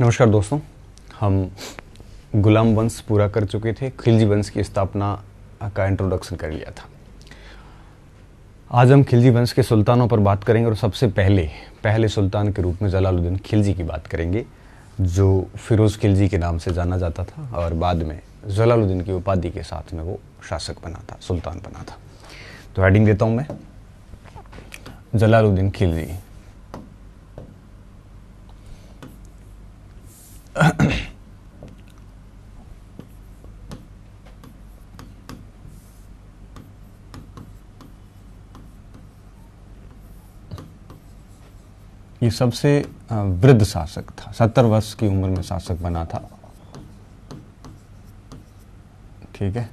नमस्कार दोस्तों, हम गुलाम वंश पूरा कर चुके थे। खिलजी वंश की स्थापना का इंट्रोडक्शन कर लिया था। आज हम खिलजी वंश के सुल्तानों पर बात करेंगे और सबसे पहले सुल्तान के रूप में जलालुद्दीन खिलजी की बात करेंगे, जो फिरोज़ खिलजी के नाम से जाना जाता था और बाद में जलालुद्दीन की उपाधि के साथ में वो शासक बना था, सुल्तान बना था। तो हेडिंग देता हूँ मैं, जलालुद्दीन खिलजी। ये सबसे वृद्ध शासक था, 70 वर्ष की उम्र में शासक बना था। ठीक है,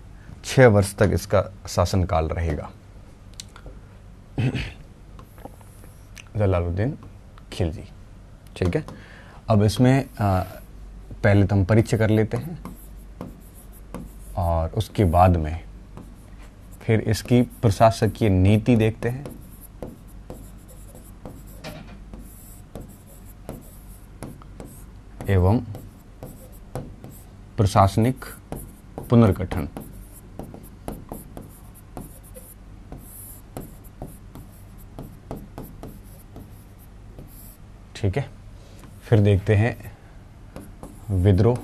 6 वर्ष तक इसका शासनकाल रहेगा। जलालुद्दीन खिलजी। ठीक है, अब इसमें पहले तो हम परिचय कर लेते हैं और उसके बाद में फिर इसकी प्रशासकीय नीति देखते हैं, एवं प्रशासनिक पुनर्गठन। ठीक है, फिर देखते हैं विद्रोह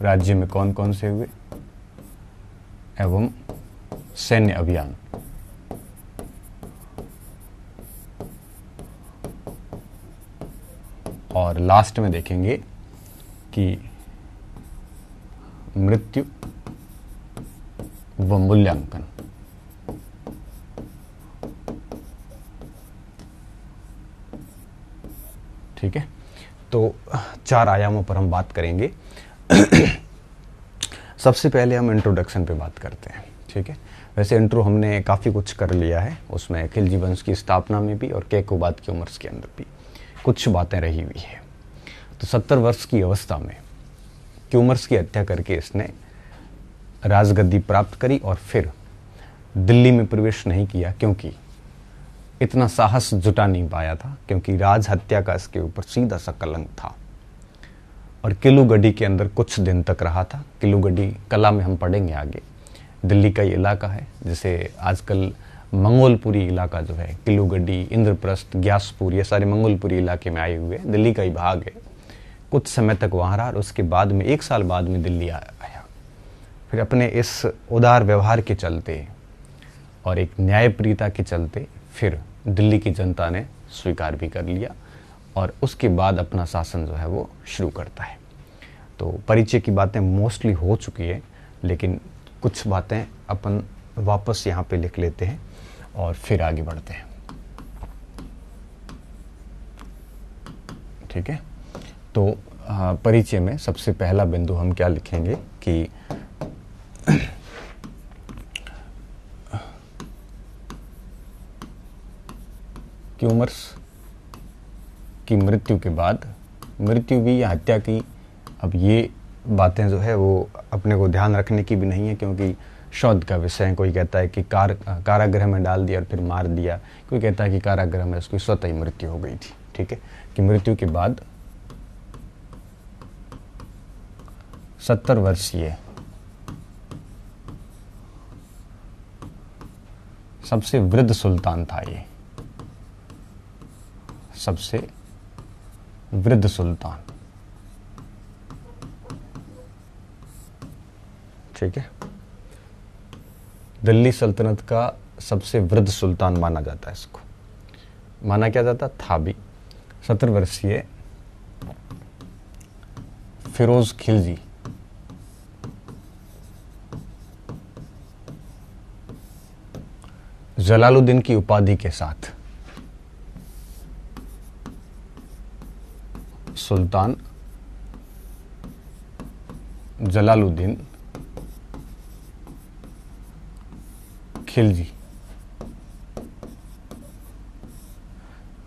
राज्य में कौन कौन से हुए एवं सैन्य अभियान। और लास्ट में देखेंगे कि मृत्यु व मूल्यांकन। ठीक है, तो 4 आयामों पर हम बात करेंगे। सबसे पहले हम इंट्रोडक्शन पे बात करते हैं। ठीक है, वैसे इंट्रो हमने काफ़ी कुछ कर लिया है, उसमें खिलजी वंश की स्थापना में भी और कैकोबाद की उम्र के अंदर भी कुछ बातें रही हुई है। तो 70 वर्ष की अवस्था में क्यूमर्स की हत्या करके इसने राजगद्दी प्राप्त करी और फिर दिल्ली में प्रवेश नहीं किया, क्योंकि इतना साहस जुटा नहीं पाया था, क्योंकि राज हत्या का इसके ऊपर सीधा सा कलंक था। और किलूगढ़ी के अंदर कुछ दिन तक रहा था। किलूगढ़ी कला में हम पढ़ेंगे आगे, दिल्ली का ये इलाका है, जिसे आजकल मंगोलपुरी इलाका जो है, किलूगढ़ी, इंद्रप्रस्थ, ग्यासपुर, ये सारे मंगोलपुरी इलाके में आए हुए, दिल्ली का ही भाग है। कुछ समय तक वहाँ रहा और उसके बाद में 1 साल बाद में दिल्ली आया। फिर अपने इस उदार व्यवहार के चलते और एक न्यायप्रियता के चलते फिर दिल्ली की जनता ने स्वीकार भी कर लिया और उसके बाद अपना शासन जो है वो शुरू करता है। तो परिचय की बातें मोस्टली हो चुकी है, लेकिन कुछ बातें अपन वापस यहाँ पे लिख लेते हैं और फिर आगे बढ़ते हैं। ठीक है, तो परिचय में सबसे पहला बिंदु हम क्या लिखेंगे कि क्यूमर्स की मृत्यु के बाद, मृत्यु भी या हत्या की, अब ये बातें जो है वो अपने को ध्यान रखने की भी नहीं है, क्योंकि शोध का विषय है। कोई कहता है कि कारागृह में डाल दिया और फिर मार दिया, कोई कहता है कि कारागृह में उसकी स्वतः ही मृत्यु हो गई थी। ठीक है, कि मृत्यु के बाद 70 वर्षीय सबसे वृद्ध सुल्तान था ये, सबसे वृद्ध सुल्तान। ठीक है, दिल्ली सल्तनत का सबसे वृद्ध सुल्तान माना जाता है इसको, माना क्या जाता था भी। 70 वर्षीय फिरोज खिलजी जलालुद्दीन की उपाधि के साथ सुल्तान जलालुद्दीन खिलजी।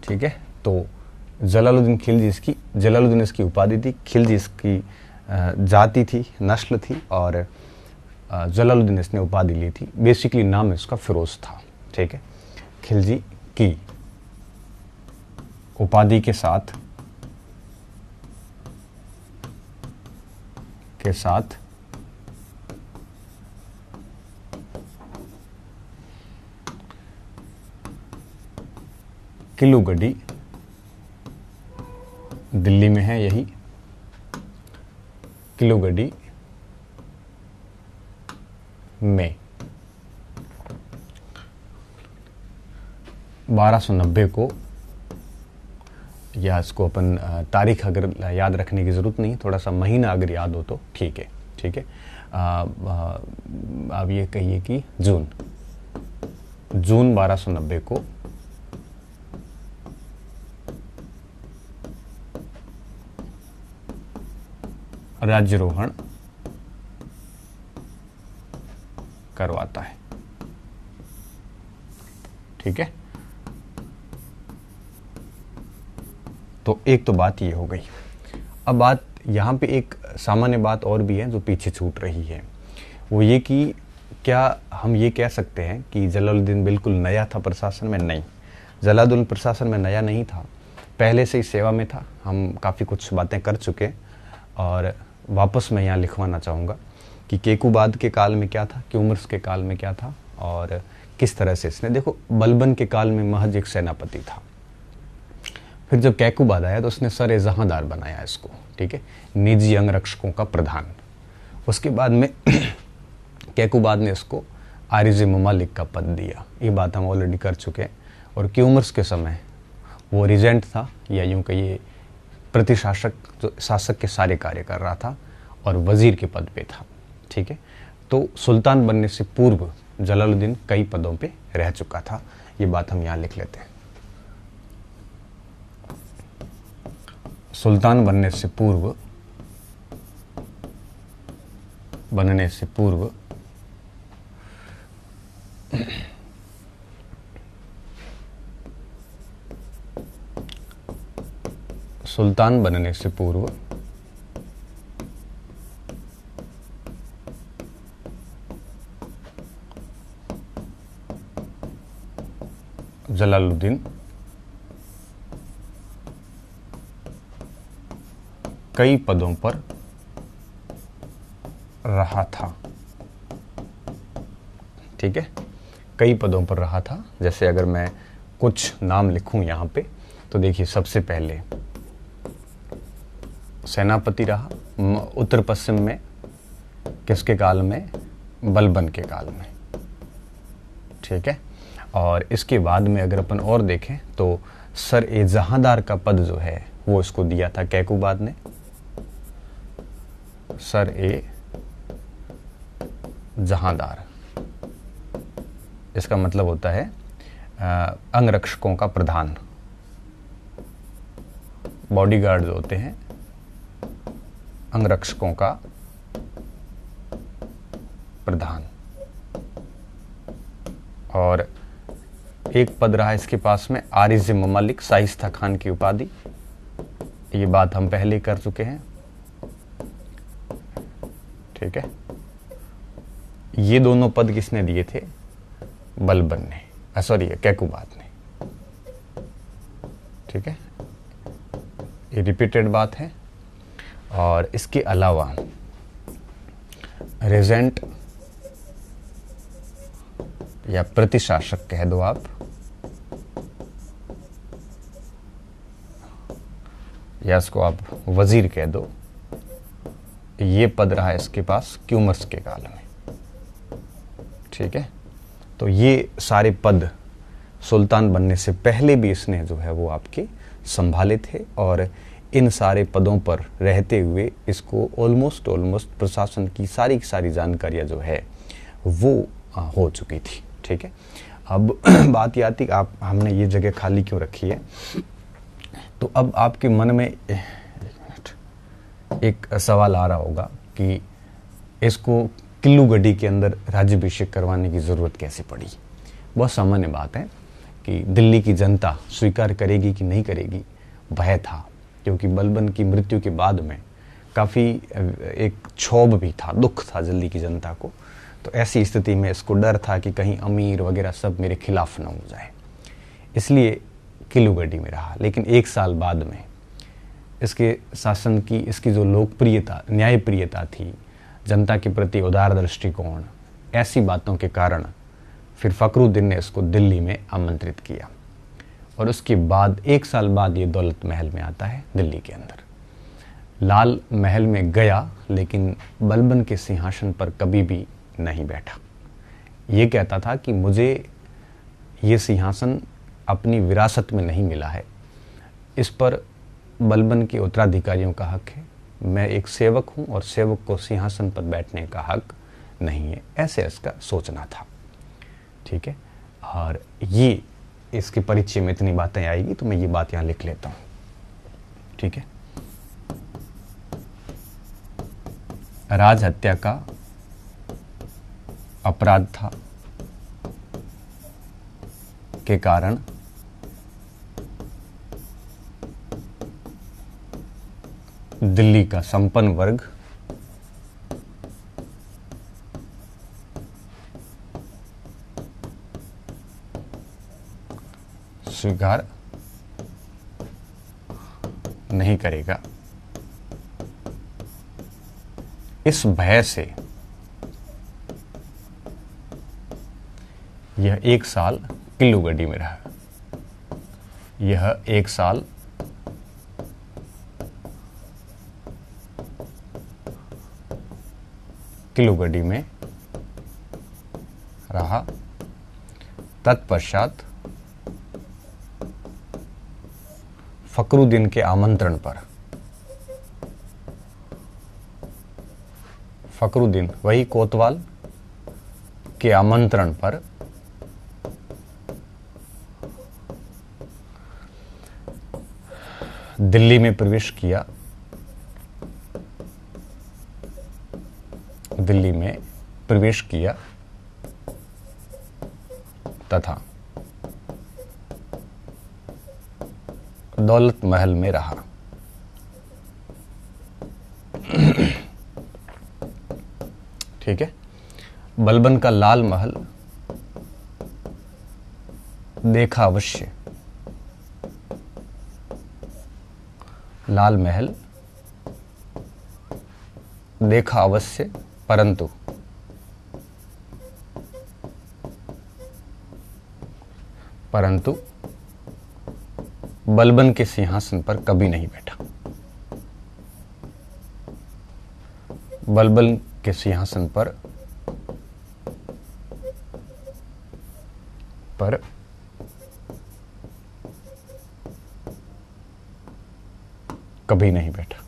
ठीक है, तो जलालुद्दीन इसकी उपाधि थी, खिलजी इसकी जाति थी, नस्ल थी, और जलालुद्दीन इसने उपाधि ली थी। बेसिकली नाम इसका फिरोज था। ठीक है, खिलजी की उपाधि के साथ के साथ किलूगढ़ी, दिल्ली में है यही, किलूगढ़ी में 1290 को, या इसको अपन तारीख अगर याद रखने की ज़रूरत नहीं, थोड़ा सा महीना अगर याद हो तो ठीक है, ठीक है। अब ये कहिए कि जून 1290 को राज्यारोहण करवाता है, ठीक है। तो एक तो बात ये हो गई। अब बात यहाँ पे एक सामान्य बात और भी है जो पीछे छूट रही है, वो ये कि क्या हम ये कह सकते हैं कि जलालुद्दीन बिल्कुल नया था प्रशासन में? नहीं, जलालुद्दीन प्रशासन में नया नहीं था, पहले से ही सेवा में था। हम काफ़ी कुछ बातें कर चुके, और वापस मैं यहाँ लिखवाना चाहूँगा कि केकूबाद के काल में क्या था, क्यूमर्स के काल में क्या था, और किस तरह से इसने, देखो बलबन के काल में महज एक सेनापति था, फिर जब कैकूबाद आया तो उसने सर ए जहांदार बनाया इसको, ठीक है, निजी अंगरक्षकों का प्रधान। उसके बाद में कैकूबाद ने इसको आरिज ममालिक का पद दिया, ये बात हम ऑलरेडी कर चुके हैं। और क्यूमर्स के समय वो रिजेंट था, या यूँ कहिए प्रतिशासक, जो शासक के सारे कार्य कर रहा था, और वजीर के पद पे था, ठीक है। तो सुल्तान बनने से पूर्व जलालुद्दीन कई पदों पे रह चुका था, ये बात हम यहाँ लिख लेते हैं। सुल्तान बनने से पूर्व सुल्तान बनने से पूर्व जलालुद्दीन कई पदों पर रहा था, ठीक है, कई पदों पर रहा था। जैसे अगर मैं कुछ नाम लिखूं यहाँ पे, तो देखिए सबसे पहले सेनापति रहा उत्तर पश्चिम में, किसके काल में? बलबन के काल में, ठीक है। और इसके बाद में अगर अपन और देखें तो सर ए जहांदार का पद जो है वो इसको दिया था कैकूबाद ने, सर ए जहांदार। इसका मतलब होता है अंगरक्षकों का प्रधान, बॉडीगार्ड जो होते हैं, अंगरक्षकों का प्रधान। और एक पद रहा इसके पास में आरिज ममालिक, शाइस्ता खान की उपाधि, ये बात हम पहले कर चुके हैं, ठीक है। ये दोनों पद किसने दिए थे? बलबन ने, सॉरी कैकूबाद ने, ठीक है, ये रिपीटेड बात है। और इसके अलावा रेजेंट या प्रतिशासक कह दो आप, या इसको आप वजीर कह दो, ये पद रहा है इसके पास क्यूमर्स के काल में, ठीक है। तो ये सारे पद सुल्तान बनने से पहले भी इसने जो है वो आपके संभाले थे, और इन सारे पदों पर रहते हुए इसको ऑलमोस्ट प्रशासन की सारी जानकारियां जो है वो हो चुकी थी, ठीक है। अब बात ये आती आप हमने ये जगह खाली क्यों रखी है, तो अब आपके मन में एक सवाल आ रहा होगा कि इसको किलूगढ़ी के अंदर राज्याभिषेक करवाने की ज़रूरत कैसे पड़ी। बहुत सामान्य बात है कि दिल्ली की जनता स्वीकार करेगी कि नहीं करेगी, भय था, क्योंकि बलबन की मृत्यु के बाद में काफ़ी एक क्षोभ भी था, दुख था दिल्ली की जनता को। तो ऐसी स्थिति में इसको डर था कि कहीं अमीर वगैरह सब मेरे खिलाफ न हो जाए, इसलिए किलूगढ़ी में रहा। लेकिन एक साल बाद में इसके शासन की, इसकी जो लोकप्रियता, न्यायप्रियता थी, जनता के प्रति उदार दृष्टिकोण, ऐसी बातों के कारण फिर फखरुद्दीन ने इसको दिल्ली में आमंत्रित किया। और उसके बाद 1 साल बाद ये दौलत महल में आता है दिल्ली के अंदर। लाल महल में गया, लेकिन बलबन के सिंहासन पर कभी भी नहीं बैठा। ये कहता था कि मुझे ये सिंहासन अपनी विरासत में नहीं मिला है, इस पर बलबन के उत्तराधिकारियों का हक है, मैं एक सेवक हूँ और सेवक को सिंहासन पर बैठने का हक नहीं है। ऐसे इसका सोचना था, ठीक है। और ये इसके परिचय में इतनी बातें आएगी तो मैं ये बात यहाँ लिख लेता हूँ, ठीक है। राज हत्या का अपराध था के कारण दिल्ली का संपन्न वर्ग स्वीकार नहीं करेगा। इस भय से यह 1 साल किल्लूगढ़ी में रहा। यह 1 साल किल्लूगढ़ी में रहा। तत्पश्चात फखरुद्दीन के आमंत्रण पर, फखरुद्दीन वही कोतवाल के आमंत्रण पर दिल्ली में प्रवेश किया। दिल्ली में प्रवेश किया तथा दौलत महल में रहा। ठीक है। बलबन का लाल महल देखा अवश्य, लाल महल देखा अवश्य, परंतु बलबन के सिंहासन पर कभी नहीं बैठा। बलबन के सिंहासन पर कभी नहीं बैठा।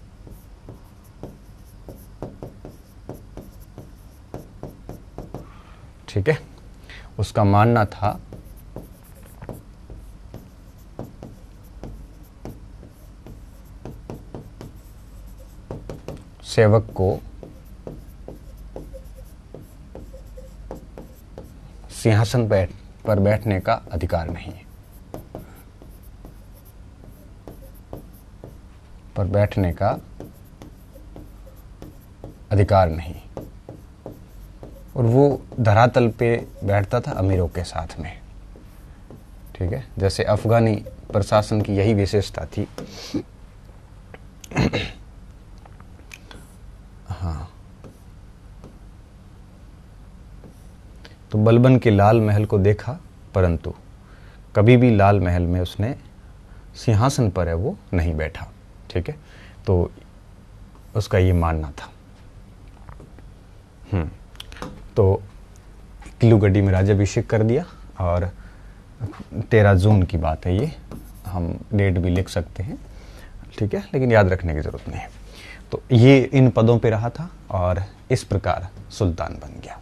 ठीक है। उसका मानना था सेवक को सिंहासन पर बैठने का अधिकार नहीं है, पर बैठने का अधिकार नहीं। और वो धरातल पे बैठता था अमीरों के साथ में। ठीक है। जैसे अफगानी प्रशासन की यही विशेषता थी। हाँ, तो बलबन के लाल महल को देखा, परंतु कभी भी लाल महल में उसने सिंहासन पर है वो नहीं बैठा। ठीक है। तो उसका ये मानना था। तो किल्लूगढ़ी में राज्याभिषेक कर दिया और 13 जून की बात है ये, हम डेट भी लिख सकते हैं। ठीक है, लेकिन याद रखने की जरूरत नहीं है। तो ये इन पदों पे रहा था और इस प्रकार सुल्तान बन गया।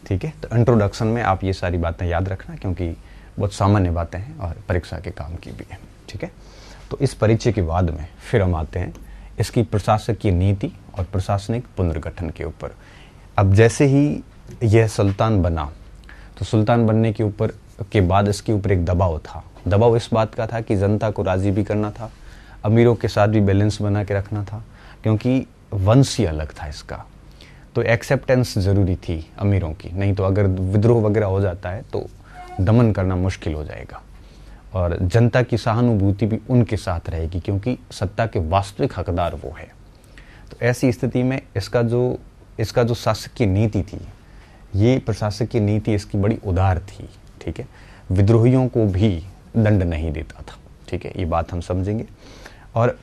ठीक है। तो इंट्रोडक्शन में आप ये सारी बातें याद रखना, क्योंकि बहुत सामान्य बातें हैं और परीक्षा के काम की भी है। ठीक है। तो इस परिचय के बाद में फिर हम आते हैं इसकी प्रशासकीय नीति और प्रशासनिक पुनर्गठन के ऊपर। अब जैसे ही यह सुल्तान बना, तो सुल्तान बनने के ऊपर के बाद इसके ऊपर एक दबाव था। दबाव इस बात का था कि जनता को राजी भी करना था, अमीरों के साथ भी बैलेंस बना के रखना था, क्योंकि वंश ही अलग था इसका। तो एक्सेप्टेंस जरूरी थी अमीरों की, नहीं तो अगर विद्रोह वगैरह हो जाता है तो दमन करना मुश्किल हो जाएगा। और जनता की सहानुभूति भी उनके साथ रहेगी, क्योंकि सत्ता के वास्तविक हकदार वो है। तो ऐसी स्थिति में इसका जो शासकीय नीति थी, ये प्रशासकीय नीति इसकी बड़ी उदार थी। ठीक है, विद्रोहियों को भी दंड नहीं देता था। ठीक है, ये बात हम समझेंगे। और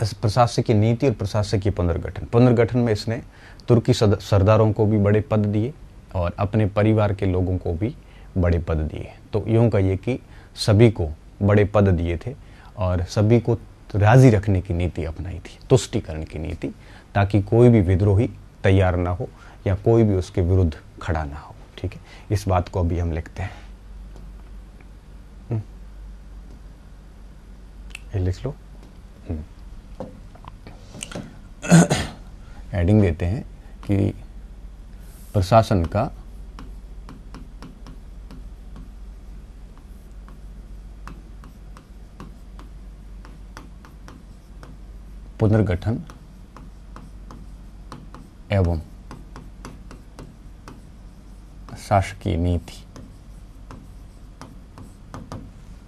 इस प्रशासकीय नीति और प्रशासकीय पुनर्गठन में इसने तुर्की सरदारों को भी बड़े पद दिए और अपने परिवार के लोगों को भी बड़े पद दिए। तो यूं कहिए कि सभी को बड़े पद दिए थे और सभी को राजी रखने की नीति अपनाई थी, तुष्टिकरण की नीति, ताकि कोई भी विद्रोही तैयार ना हो या कोई भी उसके विरुद्ध खड़ा ना हो। ठीक है, इस बात को अभी हम लिखते हैं। ये लिख लो। हेडिंग देते हैं कि प्रशासन का पुनर्गठन एवं शासकीय नीति।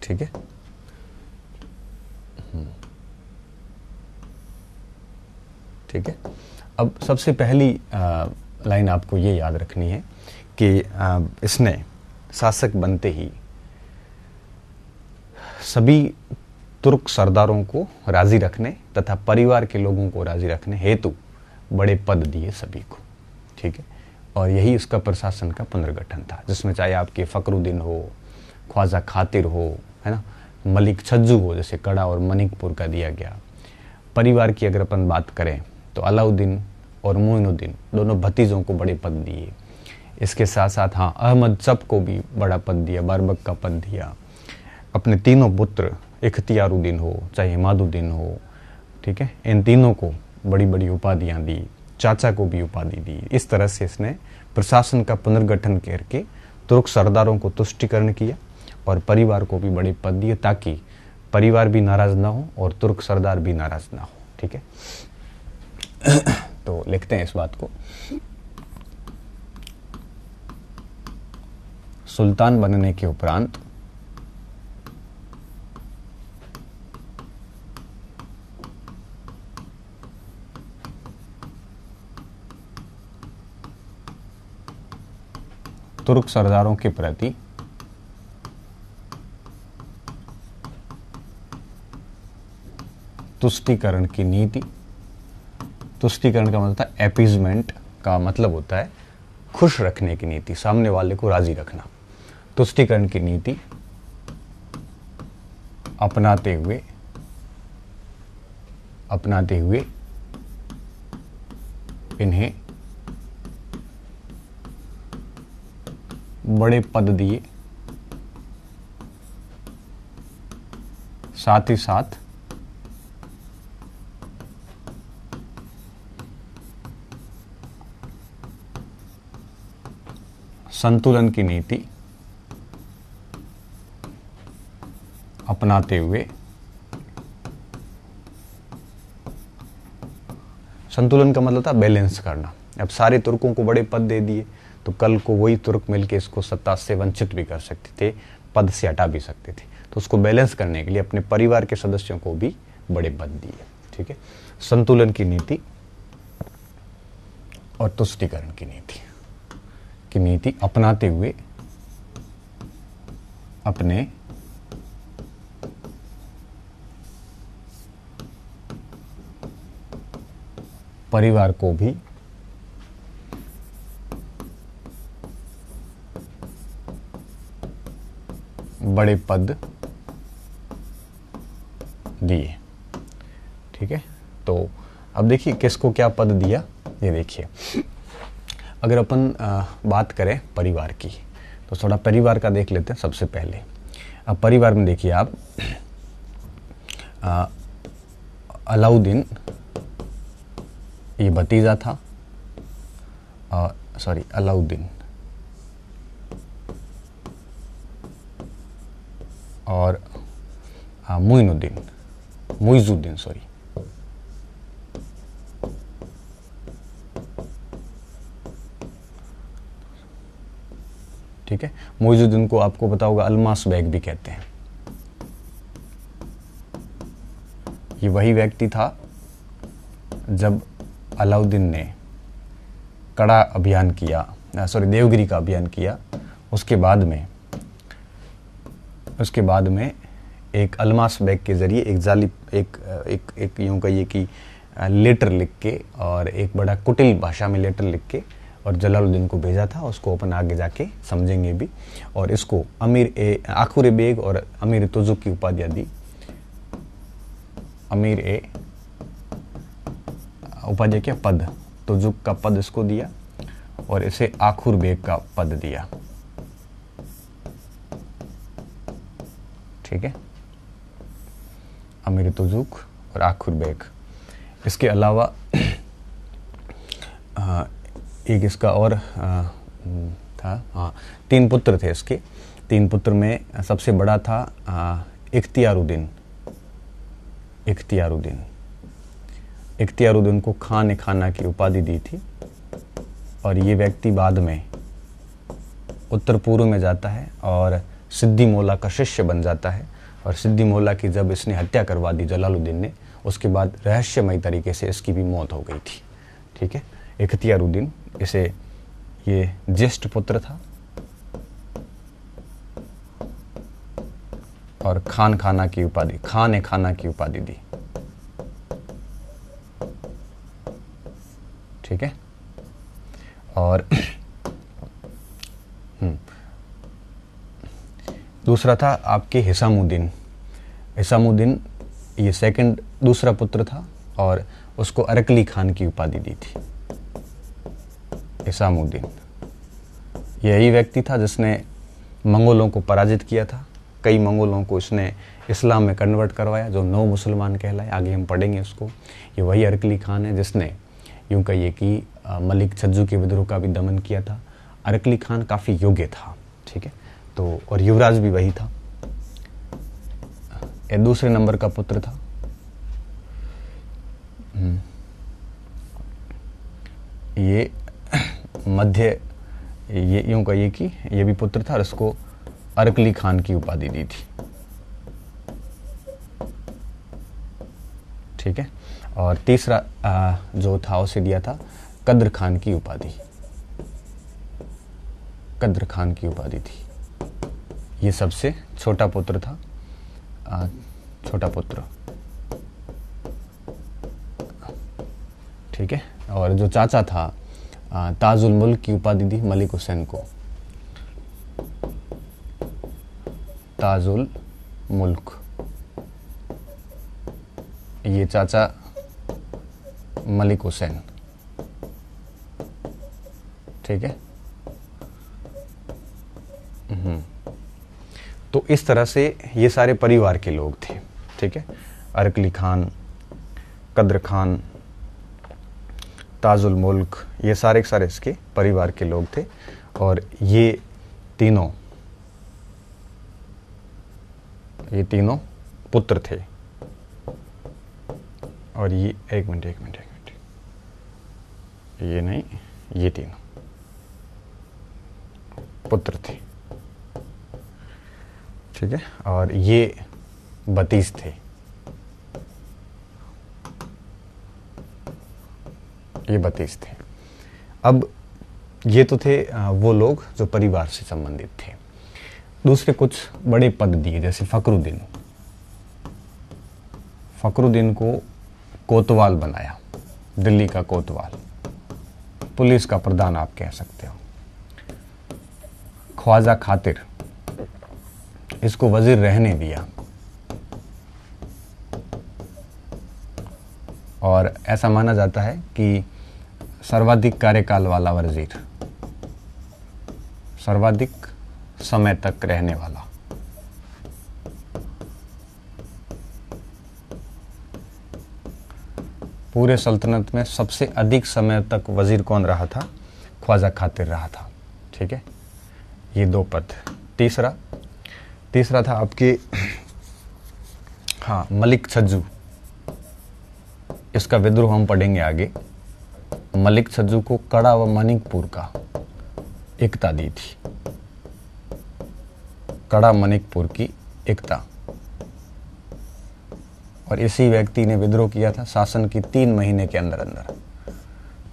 ठीक है, ठीक है। अब सबसे पहली लाइन आपको ये याद रखनी है कि इसने शासक बनते ही सभी तुर्क सरदारों को राजी रखने तथा परिवार के लोगों को राजी रखने हेतु बड़े पद दिए सभी को। ठीक है, और यही उसका प्रशासन का पुनर्गठन था, जिसमें चाहे आपके फखरुद्दीन हो, ख्वाजा खातिर हो, है ना, मलिक छज्जू हो, जैसे कड़ा और मनिकपुर का दिया गया। परिवार की अगर अपन बात करें तो अलाउद्दीन और मोइनुद्दीन दोनों भतीजों को बड़े पद दिए। इसके साथ साथ हाँ, अहमद चप को भी बड़ा पद दिया, बारबक का पद दिया। अपने तीनों पुत्र इख्तियारुद्दीन हो चाहे इमादुद्दीन हो, ठीक है, इन तीनों को बड़ी बड़ी उपाधियां दी, चाचा को भी उपाधि दी। इस तरह से इसने प्रशासन का पुनर्गठन करके तुर्क सरदारों को तुष्टिकरण किया और परिवार को भी बड़े पद दिए, ताकि परिवार भी नाराज ना हो और तुर्क सरदार भी नाराज ना हो। ठीक है, तो लिखते हैं इस बात को। सुल्तान बनने के उपरांत तुर्क सरदारों के प्रति तुष्टिकरण की नीति। तुष्टिकरण का मतलब है एपीजमेंट, का मतलब होता है खुश रखने की नीति, सामने वाले को राजी रखना। तुष्टिकरण की नीति अपनाते हुए इन्हें बड़े पद दिए, साथ ही साथ संतुलन की नीति अपनाते हुए, संतुलन का मतलब था बैलेंस करना। अब सारे तुर्कों को बड़े पद दे दिए तो कल को वही तुर्क मिलके इसको सत्ता से वंचित भी कर सकते थे, पद से हटा भी सकते थे। तो उसको बैलेंस करने के लिए अपने परिवार के सदस्यों को भी बड़े पद दिए। ठीक है, संतुलन की नीति और तुष्टिकरण की नीति अपनाते हुए अपने परिवार को भी बड़े पद दिए। ठीक है, तो अब देखिए किसको क्या पद दिया, ये देखिए। अगर अपन बात करें परिवार की तो थोड़ा परिवार का देख लेते हैं सबसे पहले। अब परिवार में देखिए आप, अलाउद्दीन ये भतीजा था, अलाउद्दीन और मुइजुद्दीन ठीक है, मुइजुद्दीन को आपको पता होगा अल्मास बेग भी कहते हैं। ये वही व्यक्ति था जब अलाउद्दीन ने कड़ा अभियान किया, देवगिरी का अभियान किया। उसके बाद में एक अल्मास बैग के जरिए एक जाली एक यूं कहिए कि लेटर लिख के और एक बड़ा कुटिल भाषा में लेटर लिख के और जलालुद्दीन को भेजा था। उसको अपन आगे जाके समझेंगे भी। और इसको आखुर बेग और अमीर तुजुक की उपाधियां दी। अमीर ए उपाधि क्या, पद, तुजुक का पद इसको दिया और इसे आखुर बेग का पद दिया। ठीक है, अमीर तुजुक और आखुर बेग। इसके अलावा एक इसका और था, हाँ, 3 पुत्र थे इसके। 3 पुत्र में सबसे बड़ा था इख्तियारुद्दीन। इख्तियारुद्दीन को खान खाना की उपाधि दी थी। और ये व्यक्ति बाद में उत्तर पूर्व में जाता है और सिद्दी मौला का शिष्य बन जाता है। और सिद्दी मौला की जब इसने हत्या करवा दी जलालुद्दीन ने, उसके बाद रहस्यमय तरीके से इसकी भी मौत हो गई थी। ठीक है, इख्तियारुद्दीन, इसे ये ज्येष्ठ पुत्र था और खान खाना की उपाधि दी। ठीक है, और दूसरा था आपके हिसामुद्दीन। ये दूसरा पुत्र था और उसको अरकली खान की उपाधि दी थी। हिसामुद्दीन यही व्यक्ति था जिसने मंगोलों को पराजित किया था। कई मंगोलों को इसने इस्लाम में कन्वर्ट करवाया, जो 9 मुसलमान कहलाए। आगे हम पढ़ेंगे उसको। ये वही अरकली खान है जिसने यूं कहिए कि मलिक छज्जू के विद्रोह का भी दमन किया था। अरकली खान काफ़ी योग्य था। ठीक है, तो और युवराज भी वही था। ये दूसरे नंबर का पुत्र था। ये यूं कहिए कि ये भी पुत्र था और इसको अरकली खान की उपाधि दी थी। ठीक है, और तीसरा जो था उसे दिया था कद्र खान की उपाधि थी। ये सबसे छोटा पुत्र था, ठीक है। और जो चाचा था ताजुल मुल्क की उपाधि दी मलिक हुसैन को। ताजुल मुल्क, ये चाचा मलिक हुसैन। ठीक है, तो इस तरह से ये सारे परिवार के लोग थे। ठीक है, अरकली खान, कद्र खान, ताजुल मुल्क, ये सारे इसके परिवार के लोग थे। और ये तीनों पुत्र थे। और ये एक मिनट, ये नहीं, ये तीनों पुत्र थे। ठीक है, और ये 32 थे। अब ये तो थे वो लोग जो परिवार से संबंधित थे। दूसरे कुछ बड़े पद दिए, जैसे फखरुद्दीन को कोतवाल बनाया, दिल्ली का कोतवाल, पुलिस का प्रधान आप कह सकते हो। ख्वाजा खातिर, इसको वजीर रहने दिया। और ऐसा माना जाता है कि सर्वाधिक कार्यकाल वाला वजीर, सर्वाधिक समय तक रहने वाला। पूरे सल्तनत में सबसे अधिक समय तक वजीर कौन रहा था? ख्वाजा खातिर रहा था। ठीक है, ये 2 पद। तीसरा था आपके मलिक छज्जू। इसका विद्रोह हम पढ़ेंगे आगे। मलिक छज्जू को कड़ा व मणिकपुर का एकता दी थी। कड़ा मणिकपुर की एकता। और इसी व्यक्ति ने विद्रोह किया था शासन की 3 महीने के अंदर अंदर।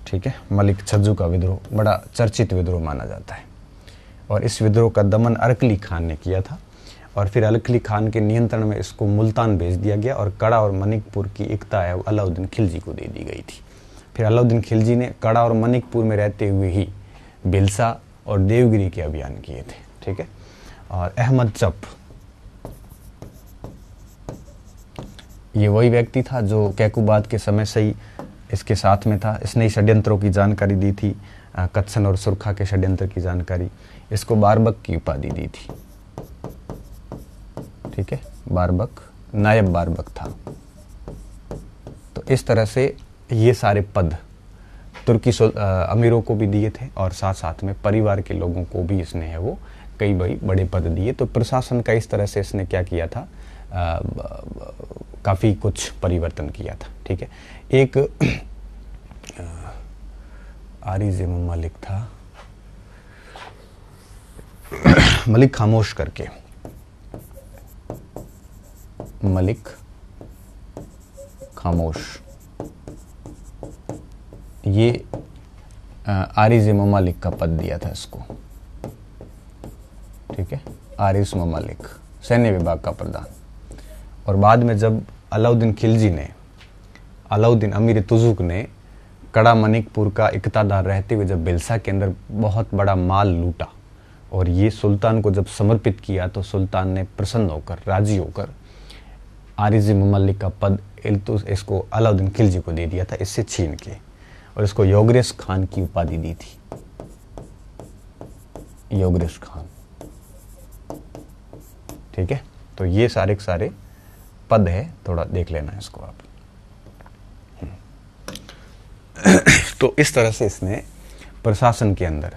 ठीक है, मलिक छज्जू का विद्रोह बड़ा चर्चित विद्रोह माना जाता है। और इस विद्रोह का दमन अरकली खान ने किया था और फिर अरकली खान के नियंत्रण में इसको मुल्तान भेज दिया गया और कड़ा और मनिकपुर की एकता है अलाउद्दीन खिलजी को दे दी गई थी। फिर अलाउद्दीन खिलजी ने कड़ा और मनिकपुर में रहते हुए ही भिलसा और देवगिरी के अभियान किए थे। ठीक है, और अहमद चप ये वही व्यक्ति था जो कैकुबाद के समय से ही इसके साथ में था। इसने षड्यंत्रों की जानकारी दी थी, कत्सन और सुरखा के षड्यंत्र की जानकारी। इसको बारबक की उपाधि दी थी। ठीक है, बारबक, नायब बारबक था। तो इस तरह से ये सारे पद तुर्की अमीरों को भी दिए थे और साथ साथ में परिवार के लोगों को भी इसने है वो कई बड़े पद दिए। तो प्रशासन का इस तरह से इसने क्या किया था, काफ़ी कुछ परिवर्तन किया था। ठीक है, एक आरिज़ मलिक था, मलिक खामोश करके, मलिक खामोश, ये आरिज़ ममालिक का पद दिया था इसको। ठीक है, आरिज़ ममालिक सैन्य विभाग का प्रधान। और बाद में जब अलाउद्दीन खिलजी ने, अलाउद्दीन अमीर तुजुक ने कड़ा मनिकपुर का इक्तादार रहते हुए जब भिलसा के अंदर बहुत बड़ा माल लूटा और ये सुल्तान को जब समर्पित किया तो सुल्तान ने प्रसन्न होकर, राजी होकर आरिज़ ममालिक का पद इसको अलाउद्दीन खिलजी को दे दिया था, इससे छीन के, और इसको योगरेश खान की उपाधि दी थी। योगरेश खान। ठीक है, तो ये सारे के सारे पद है, थोड़ा देख लेना इसको आप। तो इस तरह से इसने प्रशासन के अंदर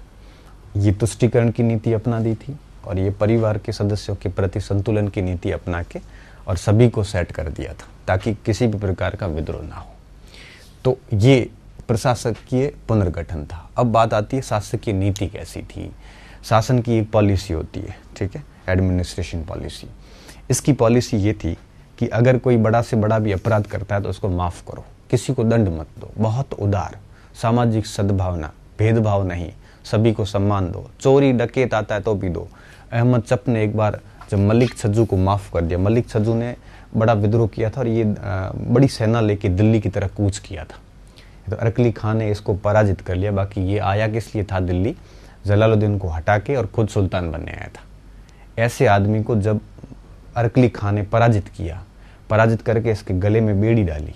ये तुष्टीकरण की नीति अपना दी थी और ये परिवार के सदस्यों के प्रति संतुलन की नीति अपना के और सभी को सेट कर दिया था ताकि किसी भी प्रकार का विद्रोह ना हो। तो ये प्रशासकीय पुनर्गठन था। अब बात आती है शासकीय नीति कैसी थी। शासन की एक पॉलिसी होती है, ठीक है, एडमिनिस्ट्रेशन पॉलिसी। इसकी पॉलिसी ये थी कि अगर कोई बड़ा से बड़ा भी अपराध करता है तो उसको माफ़ करो, किसी को दंड मत दो, बहुत उदार, सामाजिक सद्भावना, भेदभाव नहीं, सभी को सम्मान दो, चोरी डकैत आता है तो भी दो। अहमद चप ने एक बार जब मलिक छज्जू को माफ़ कर दिया, मलिक छज्जू ने बड़ा विद्रोह किया था और ये बड़ी सेना लेके दिल्ली की तरफ कूच किया था, तो अरकली खान ने इसको पराजित कर लिया। बाकी ये आया किस लिए था दिल्ली, जलालुद्दीन को हटा के और खुद सुल्तान बनने आया था। ऐसे आदमी को जब अरकली खान ने पराजित किया, पराजित करके इसके गले में बेड़ी डाली,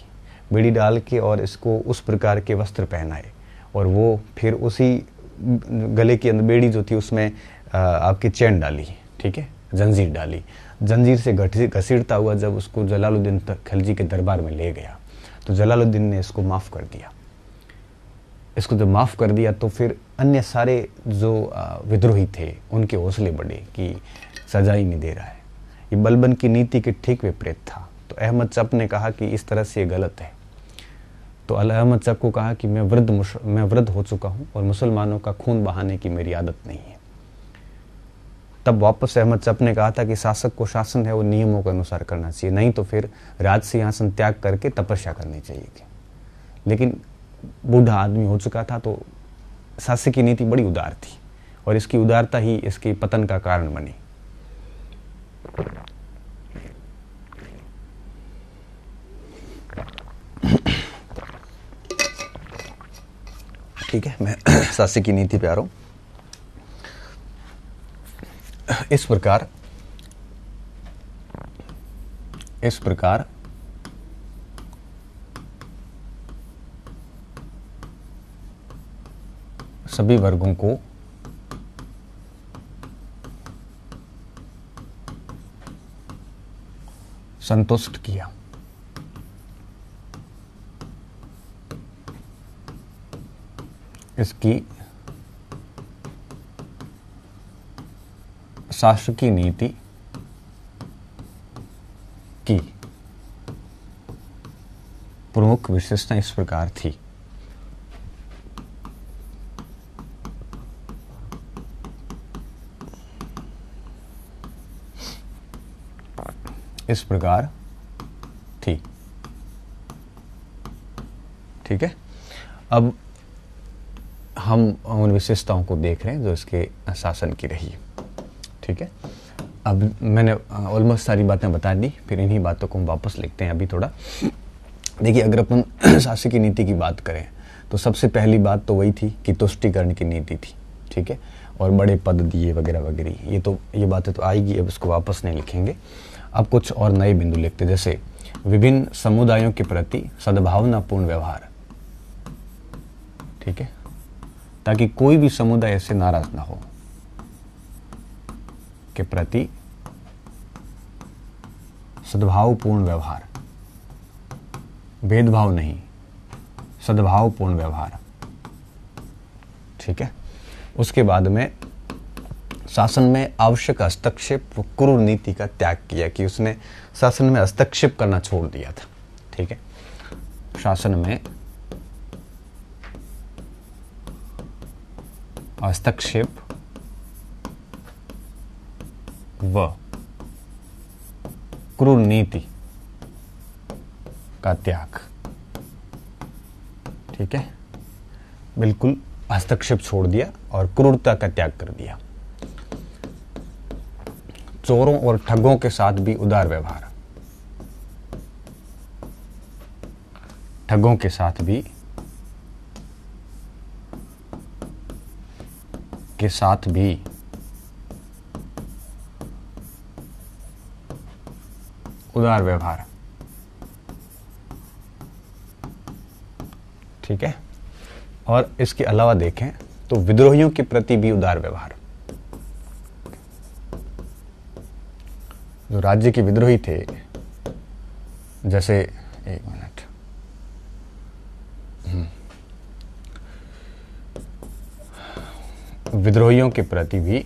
बेड़ी डाल के और इसको उस प्रकार के वस्त्र पहनाए और वो फिर उसी गले के अंदर बेड़ी जो थी उसमें आपकी चैन डाली, ठीक है, जंजीर डाली। जंजीर से घसीटता हुआ जब उसको जलालुद्दीन खिलजी के दरबार में ले गया तो जलालुद्दीन ने इसको माफ़ कर दिया। इसको जब माफ़ कर दिया तो फिर अन्य सारे जो विद्रोही थे उनके हौसले बढ़े कि सजा ही नहीं दे रहा है। ये बलबन की नीति के ठीक विपरीत था। तो अहमद चप ने कहा कि इस तरह से ये गलत है। तो अहमद चप को कहा कि मैं वृद्ध हो चुका हूँ और मुसलमानों का खून बहाने की मेरी आदत नहीं है। तब वापस अहमद चप ने कहा था कि शासक को शासन है वो नियमों के अनुसार करना चाहिए, नहीं तो फिर राज सिंहासन त्याग करके तपस्या करनी चाहिए थी। लेकिन बूढ़ा आदमी हो चुका था तो शासकीय नीति बड़ी उदार थी और इसकी उदारता ही इसके पतन का कारण बनी। ठीक है, मैं शासकीय नीति पे आ रहा हूं। इस प्रकार सभी वर्गों को संतुष्ट किया। इसकी शासकीय नीति की प्रमुख विशेषता इस प्रकार थी। इस प्रकार थी ठीक है, अब हम उन विशेषताओं को देख रहे हैं जो इसके शासन की रही। ठीक है, अब मैंने ऑलमोस्ट सारी बातें बता दी, फिर इन्हीं बातों को हम वापस लिखते हैं अभी थोड़ा। देखिए, अगर अपन शासकीय नीति की बात करें तो सबसे पहली बात तो वही थी कि तुष्टीकरण की नीति थी। ठीक है, और बड़े पद दिए वगैरह वगैरह, ये बातें तो आएगी, अब इसको वापस नहीं लिखेंगे। अब कुछ और नए बिंदु लिखते, जैसे विभिन्न समुदायों के प्रति सद्भावनापूर्ण व्यवहार। ठीक है, ताकि कोई भी समुदाय ऐसे नाराज ना हो, के प्रति सद्भावपूर्ण व्यवहार, भेदभाव नहीं, सद्भावपूर्ण व्यवहार। ठीक है, उसके बाद में शासन में आवश्यक हस्तक्षेप व क्रूर नीति का त्याग किया, कि उसने शासन में हस्तक्षेप करना छोड़ दिया था। ठीक है, शासन में हस्तक्षेप व क्रूर नीति का त्याग। ठीक है, बिल्कुल हस्तक्षेप छोड़ दिया और क्रूरता का त्याग कर दिया। चोरों और ठगों के साथ भी उदार व्यवहार, ठगों के साथ भी उदार व्यवहार। ठीक है, और इसके अलावा देखें तो विद्रोहियों के प्रति भी उदार व्यवहार। जो राज्य के विद्रोही थे, जैसे एक मिनट, विद्रोहियों के प्रति भी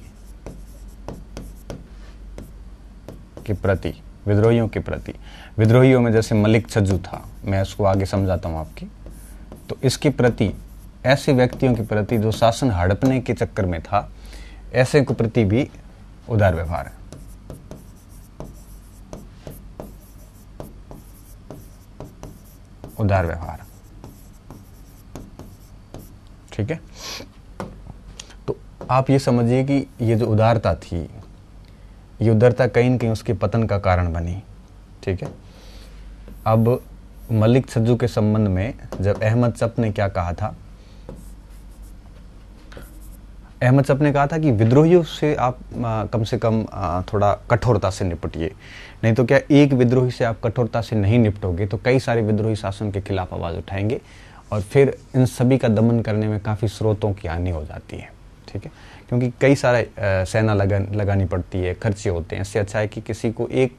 विद्रोहियों में जैसे मलिक छज्जू था, मैं उसको आगे समझाता हूं आपकी। तो इसके प्रति, ऐसे व्यक्तियों के प्रति जो शासन हड़पने के चक्कर में था, ऐसे के प्रति भी उदार व्यवहार है। उदार व्यवहार। ठीक है, तो आप ये समझिए कि ये जो उदारता थी, ये उदारता कहीं न कहीं उसके पतन का कारण बनी। ठीक है, अब मलिक छज्जू के संबंध में जब अहमद चप ने क्या कहा था, अहमद चप ने कहा था कि विद्रोहियों से आप कम से कम थोड़ा कठोरता से निपटिए, नहीं तो क्या एक विद्रोही से आप कठोरता से नहीं निपटोगे तो कई सारे विद्रोही शासन के खिलाफ आवाज उठाएंगे और फिर इन सभी का दमन करने में काफ़ी स्रोतों की हानि हो जाती है। ठीक है, क्योंकि कई सारे सेना लगानी पड़ती है, खर्चे होते हैं। इससे अच्छा है कि किसी को एक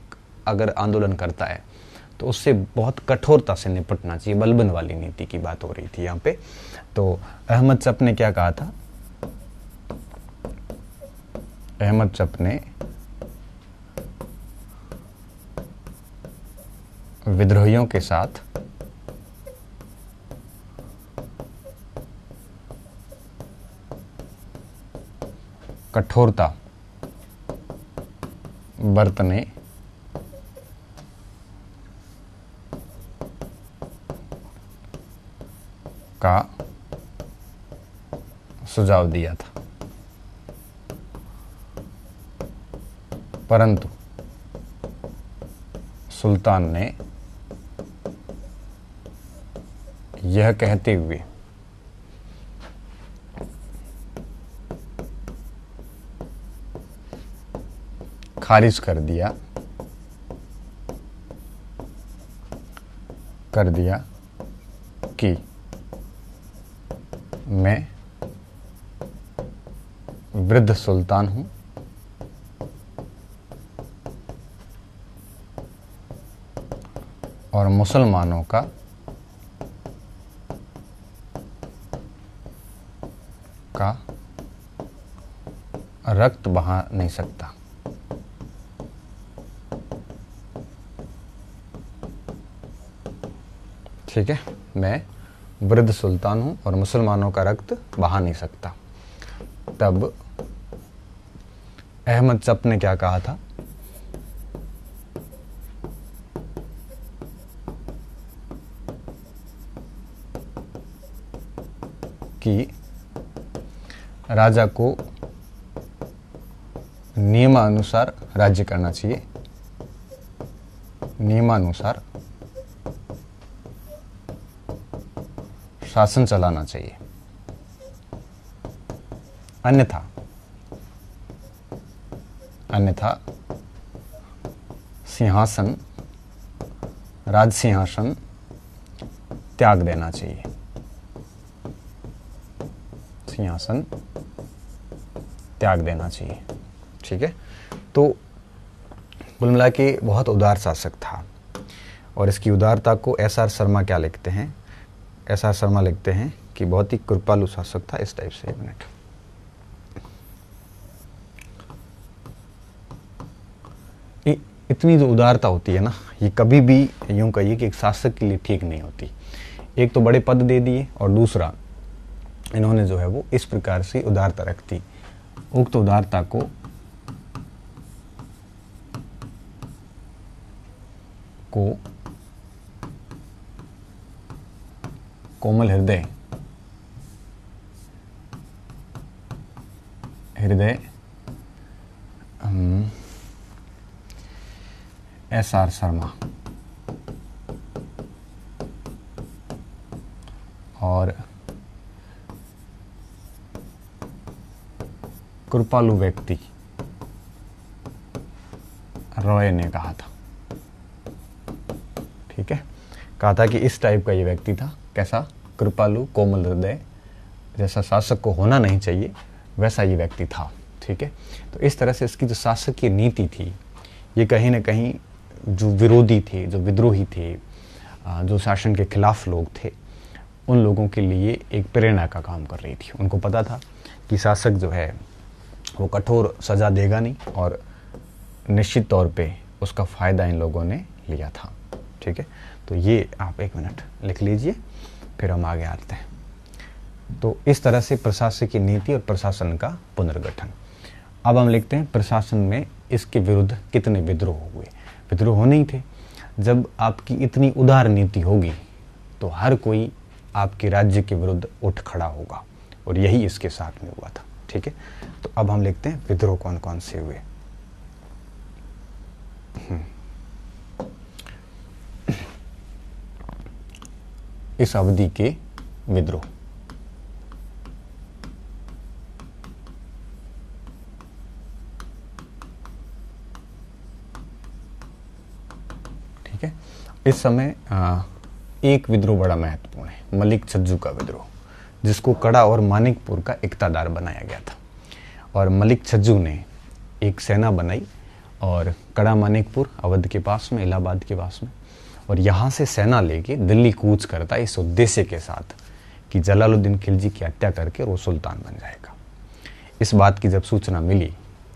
अगर आंदोलन करता है तो उससे बहुत कठोरता से निपटना चाहिए। बलबन वाली नीति की बात हो रही थी यहाँ पे। तो अहमद चप ने क्या कहा था, अहमद चप ने विद्रोहियों के साथ कठोरता बरतने का सुझाव दिया था, परंतु सुल्तान ने यह कहते हुए खारिज कर दिया कि मैं वृद्ध सुल्तान हूं और मुसलमानों का रक्त बहा नहीं सकता। ठीक है, मैं वृद्ध सुल्तान हूं और मुसलमानों का रक्त बहा नहीं सकता। तब अहमद चप ने क्या कहा था, कि राजा को नियमानुसार राज्य करना चाहिए, नियमानुसार शासन चलाना चाहिए, अन्यथा सिंहासन, राज सिंहासन त्याग देना चाहिए, सिंहासन त्याग देना चाहिए। ठीक है, तो कुल मिला के बहुत उदार शासक था। और इसकी उदारता को एस.आर. शर्मा क्या लिखते हैं, एस.आर. शर्मा लिखते हैं कि बहुत ही कृपालु शासक था, इस टाइप से। एक मिनट, इतनी जो उदारता होती है ना, ये कभी भी यूं कहिए कि एक शासक के लिए ठीक नहीं होती। एक तो बड़े पद दे दिए और दूसरा इन्होंने जो है वो इस प्रकार से उदारता रखती। उक्त उदारता को कोमल हृदय एस.आर. शर्मा और कृपालु व्यक्ति रॉय ने कहा था। ठीक है, कहा था कि इस टाइप का ये व्यक्ति था, कैसा, कृपालु, कोमल हृदय, जैसा शासक को होना नहीं चाहिए वैसा ये व्यक्ति था। ठीक है, तो इस तरह से इसकी जो शासक की नीति थी, ये कहीं ना कहीं जो विरोधी थे, जो विद्रोही थे, जो शासन के खिलाफ लोग थे, उन लोगों के लिए एक प्रेरणा का काम कर रही थी। उनको पता था कि शासक जो है वो कठोर सजा देगा नहीं, और निश्चित तौर पे उसका फ़ायदा इन लोगों ने लिया था। ठीक है, तो ये आप एक मिनट लिख लीजिए, फिर हम आगे आते हैं। तो इस तरह से प्रशासकीय नीति और प्रशासन का पुनर्गठन। अब हम लिखते हैं प्रशासन में इसके विरुद्ध कितने विद्रोह हुए। विद्रोह होने ही थे। जब आपकी इतनी उदार नीति होगी तो हर कोई आपके राज्य के विरुद्ध उठ खड़ा होगा, और यही इसके साथ में हुआ था। ठीक है, तो अब हम लिखते हैं विद्रोह कौन कौन से हुए। इस अवधि के विद्रोह, ठीक है। इस समय एक विद्रोह बड़ा महत्वपूर्ण है, मलिक छज्जू का विद्रोह, जिसको कड़ा और मानिकपुर का इक्तादार बनाया गया था। और मलिक छज्जू ने एक सेना बनाई और कड़ा मानिकपुर अवध के पास में, इलाहाबाद के पास में, और यहाँ से सेना लेके दिल्ली कूच करता इस उद्देश्य के साथ कि जलालुद्दीन खिलजी की हत्या करके वो सुल्तान बन जाएगा। इस बात की जब सूचना मिली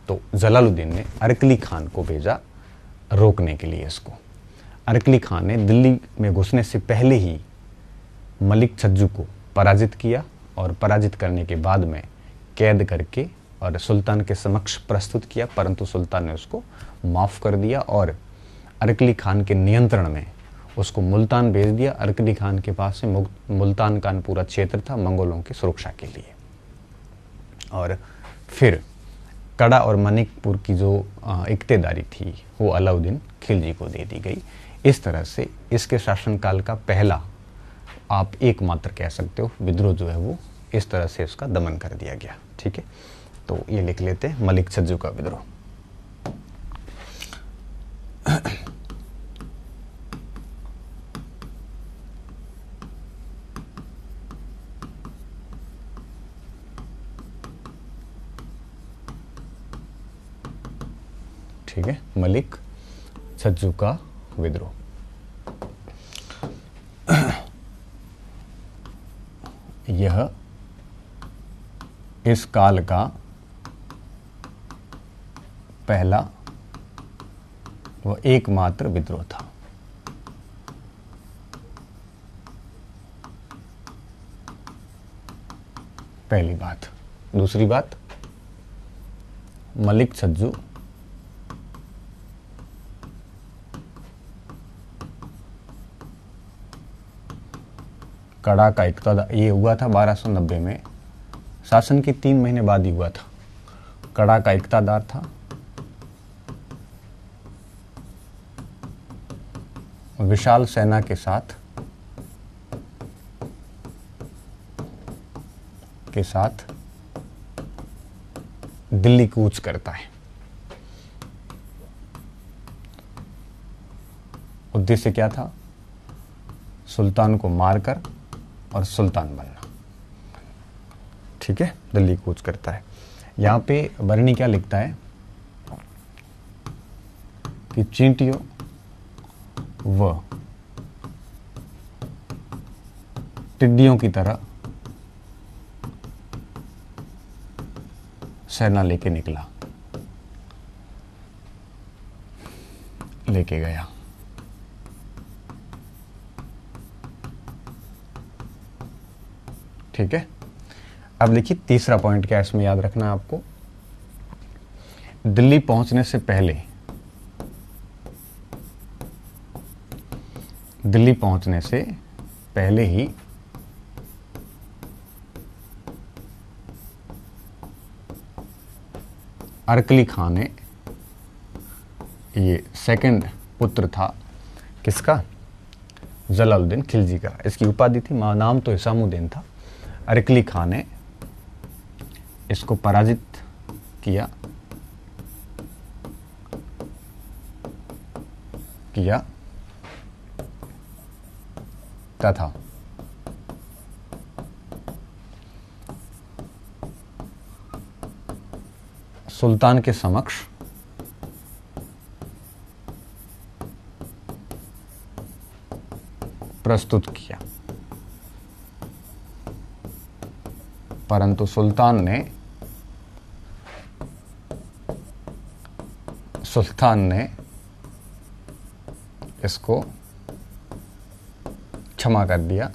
तो जलालुद्दीन ने अरकली खान को भेजा रोकने के लिए इसको। अरकली खान ने दिल्ली में घुसने से पहले ही मलिक छज्जू को पराजित किया, और पराजित करने के बाद में कैद करके और सुल्तान के समक्ष प्रस्तुत किया, परंतु सुल्तान ने उसको माफ़ कर दिया और अरकली खान के नियंत्रण में उसको मुल्तान भेज दिया। अरकली खान के पास में मुल्तान का पूरा क्षेत्र था मंगोलों की सुरक्षा के लिए। और फिर कड़ा और मानिकपुर की जो इक्तेदारी थी वो अलाउद्दीन खिलजी को दे दी गई। इस तरह से इसके शासनकाल का पहला, आप एकमात्र कह सकते हो, विद्रोह जो है वो इस तरह से उसका दमन कर दिया गया। ठीक है, तो ये लिख लेते हैं मलिक छज्जू का विद्रोह। ठीक है, मलिक छज्जू का विद्रोह। यह इस काल का पहला व एकमात्र विद्रोह था। पहली बात। दूसरी बात, मलिक छज्जू कड़ा का इक़्तिदार ये हुआ था 1290 में, शासन के 3 महीने बाद ही हुआ था। कड़ा का इक़्तिदार था, विशाल सेना के साथ दिल्ली कूच करता है। उद्देश्य क्या था? सुल्तान को मारकर और सुल्तान बनना। ठीक है, दिल्ली कूच करता है। यहां पे बरनी क्या लिखता है कि चींटियों व टिड्डियों की तरह सेना लेके निकला, लेके गया। ठीक है, अब देखिए तीसरा पॉइंट क्या है इसमें, याद रखना है आपको। दिल्ली पहुंचने से पहले ही अरकली खान ने, ये सेकंड पुत्र था किसका? जलालुद्दीन खिलजी का। इसकी उपाधि थी, नाम तो इसामुद्दीन था। अरकली खान ने इसको पराजित किया तथा सुल्तान के समक्ष प्रस्तुत किया, परंतु सुल्तान ने इसको क्षमा कर दिया।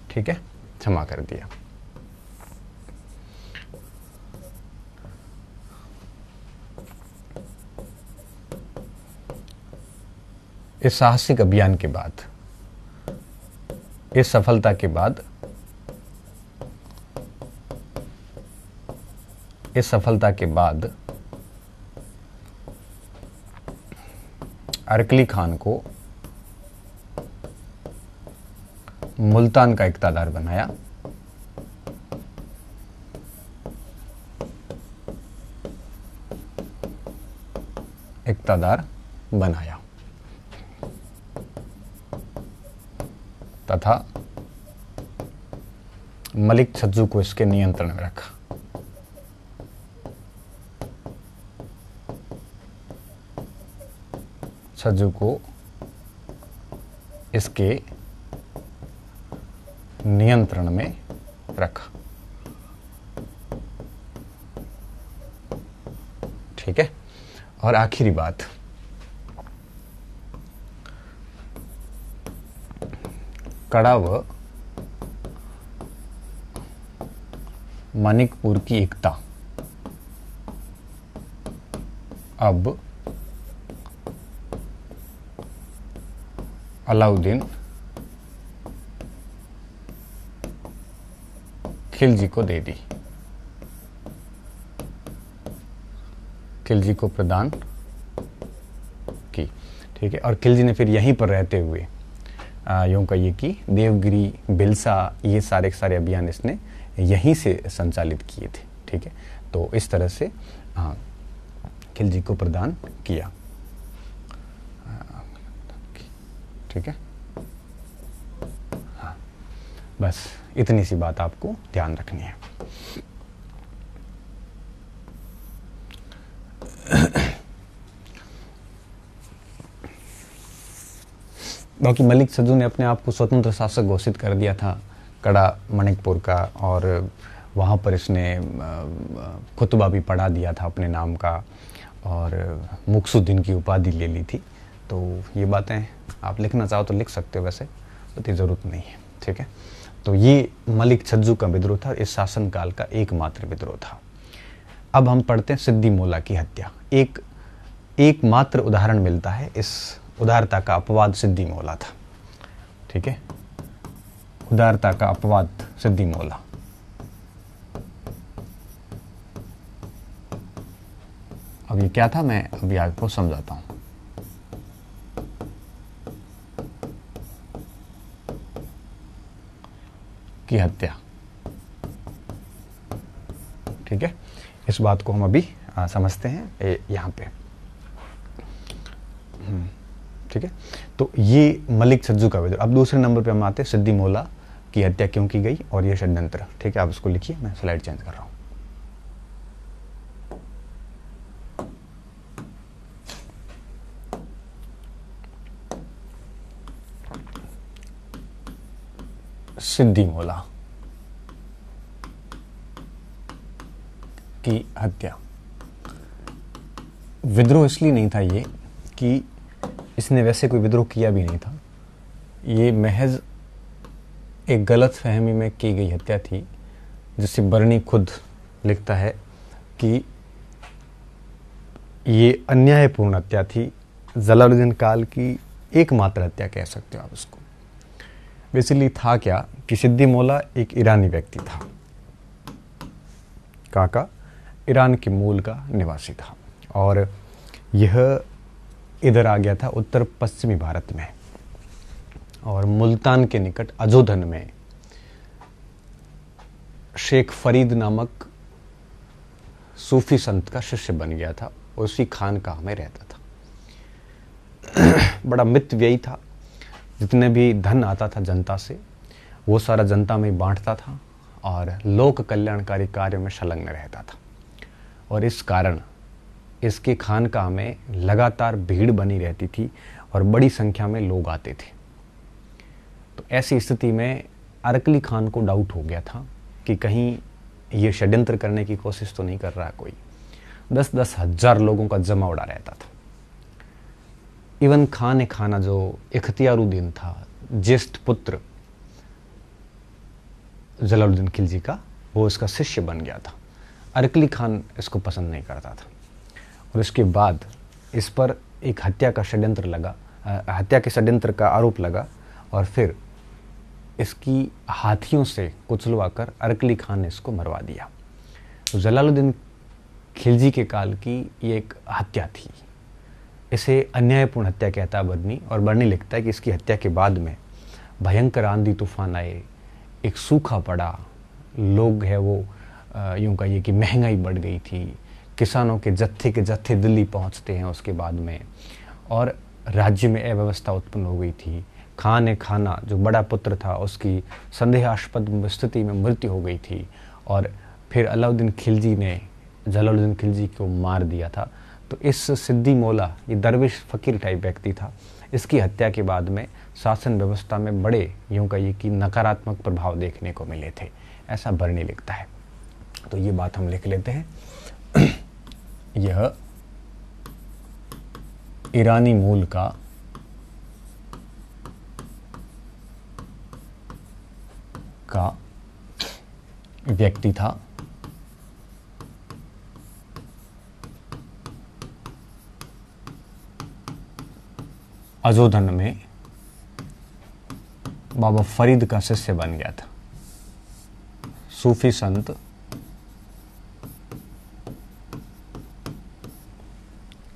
ठीक है, क्षमा कर दिया। इस साहसिक अभियान के बाद, इस सफलता के बाद अरकली खान को मुल्तान का इक़्तिदार बनाया। तथा मलिक छज्जू को इसके नियंत्रण में रखा। छज्जू को इसके नियंत्रण में रखा। ठीक है, और आखिरी बात, कड़ा व मानिकपुर की एकता अब अलाउद्दीन खिलजी को दे दी, खिलजी को प्रदान की। ठीक है, और खिलजी ने फिर यहीं पर रहते हुए यूं कहिए कि देवगिरी, बिलसा, ये सारे अभियान इसने यहीं से संचालित किए थे। ठीक है, तो इस तरह से खिलजी को प्रदान किया। ठीक है, हाँ, बस इतनी सी बात आपको ध्यान रखनी है। बाकी मलिक छज्जू ने अपने आप को स्वतंत्र शासक घोषित कर दिया था कड़ा मणिकपुर का, और वहाँ पर इसने खुतबा भी पढ़ा दिया था अपने नाम का, और मुक्सुद्दीन की उपाधि ले ली थी। तो ये बातें आप लिखना चाहो तो लिख सकते हो, वैसे उतनी ज़रूरत नहीं है। ठीक है, तो ये मलिक छज्जू का विद्रोह था, इस शासनकाल का एकमात्र विद्रोह था। अब हम पढ़ते हैं सिद्दी मोला की हत्या। एक एकमात्र उदाहरण मिलता है इस उदारता का अपवाद सिद्धि मौला था। ठीक है, उदारता का अपवाद सिद्धि मौला। अब ये क्या था, मैं अभी आपको समझाता हूं। की हत्या, ठीक है, इस बात को हम अभी समझते हैं यहां पे। ठीक है, तो ये मलिक सज्जू का विद्रोह। अब दूसरे नंबर पे हम आते हैं सिद्धि मौला की हत्या क्यों की गई और ये षड्यंत्र। ठीक है, आप इसको लिखिए, मैं स्लाइड चेंज कर रहा हूं। सिद्धि मौला की हत्या। विद्रोह इसलिए नहीं था ये कि इसने वैसे कोई विद्रोह किया भी नहीं था, ये महज एक गलत फहमी में की गई हत्या थी, जिसे बर्नी खुद लिखता है कि ये अन्यायपूर्ण हत्या थी, जलालुद्दीन काल की एकमात्र हत्या कह सकते हो आप इसको। बेसिकली था क्या कि सिद्धि मौला एक ईरानी व्यक्ति था, का ईरान के मूल का निवासी था, और यह इधर आ गया था उत्तर पश्चिमी भारत में, और मुल्तान के निकट अजोधन में शेख फरीद नामक सूफी संत का शिष्य बन गया था। उसी खानकाह में रहता था। बड़ा मितव्ययी था, जितने भी धन आता था जनता से वो सारा जनता में बांटता था और लोक कल्याणकारी कार्य में संलग्न रहता था। और इस कारण इसके खानकाह में लगातार भीड़ बनी रहती थी और बड़ी संख्या में लोग आते थे। तो ऐसी स्थिति में अरकली खान को डाउट हो गया था कि कहीं ये षड्यंत्र करने की कोशिश तो नहीं कर रहा कोई। 10-10 हजार लोगों का जमावड़ा रहता था। इवन खान खाना जो इख्तियारुद्दीन था, ज्येष्ठ पुत्र जलालुद्दीन खिलजी का, वो इसका शिष्य बन गया था। अरकली खान इसको पसंद नहीं करता था, और इसके बाद इस पर एक हत्या का षड्यंत्र लगा, हत्या के षड्यंत्र का आरोप लगा, और फिर इसकी हाथियों से कुचलवा कर अरकली खान ने इसको मरवा दिया। तो जलालुद्दीन खिलजी के काल की ये एक हत्या थी। इसे अन्यायपूर्ण हत्या कहता है बर्नी, और बर्नी लिखता है कि इसकी हत्या के बाद में भयंकर आंधी तूफान आए, एक सूखा पड़ा, लोग है वो यूं कहिए कि महंगाई बढ़ गई थी, किसानों के जत्थे दिल्ली पहुंचते हैं उसके बाद में, और राज्य में अव्यवस्था उत्पन्न हो गई थी। खान खाना जो बड़ा पुत्र था उसकी संदेहास्पद स्थिति में मृत्यु हो गई थी, और फिर अलाउद्दीन खिलजी ने जलालुद्दीन खिलजी को मार दिया था। तो इस सिद्धि मौला, ये दरवेश फकीर टाइप व्यक्ति था, इसकी हत्या के बाद में शासन व्यवस्था में बड़े यूं कहिए कि नकारात्मक प्रभाव देखने को मिले थे, ऐसा बर्नी लिखता है। तो ये बात हम लिख लेते हैं। यह ईरानी मूल का व्यक्ति था, अजोधन में बाबा फरीद का शिष्य बन गया था। सूफी संत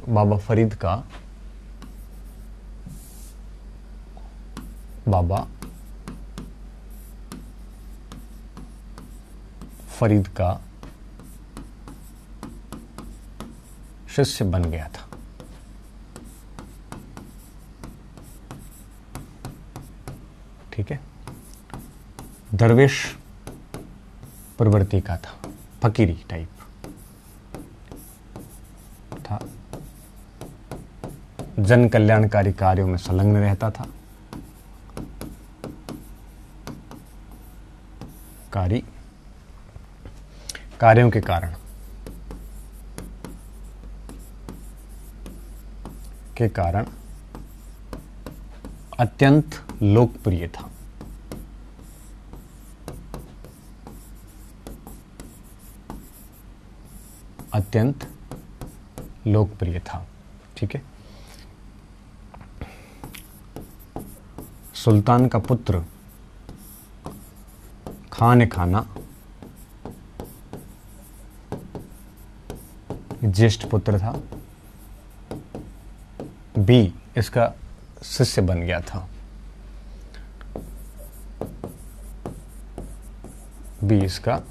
बाबा फरीद का शिष्य बन गया था। ठीक है, दरवेश प्रवृत्ति का था, फकीरी टाइप था, जन कल्याणकारी कार्यों में संलग्न रहता था। कार्यों के कारण अत्यंत लोकप्रिय था। ठीक है। सुल्तान का पुत्र खान ए खाना ज्येष्ठ पुत्र था, बी इसका शिष्य बन गया था, बी इसका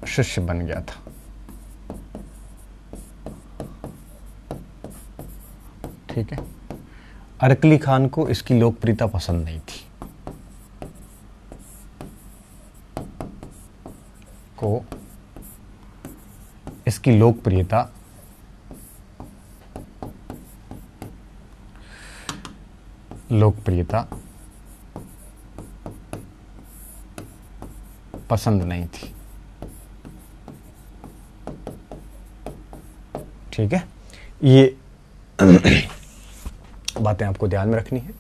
शिष्य बन गया था। ठीक है। अरकली खान को इसकी लोकप्रियता पसंद नहीं थी, को इसकी लोकप्रियता पसंद नहीं थी। ठीक है, ये बातें आपको ध्यान में रखनी है।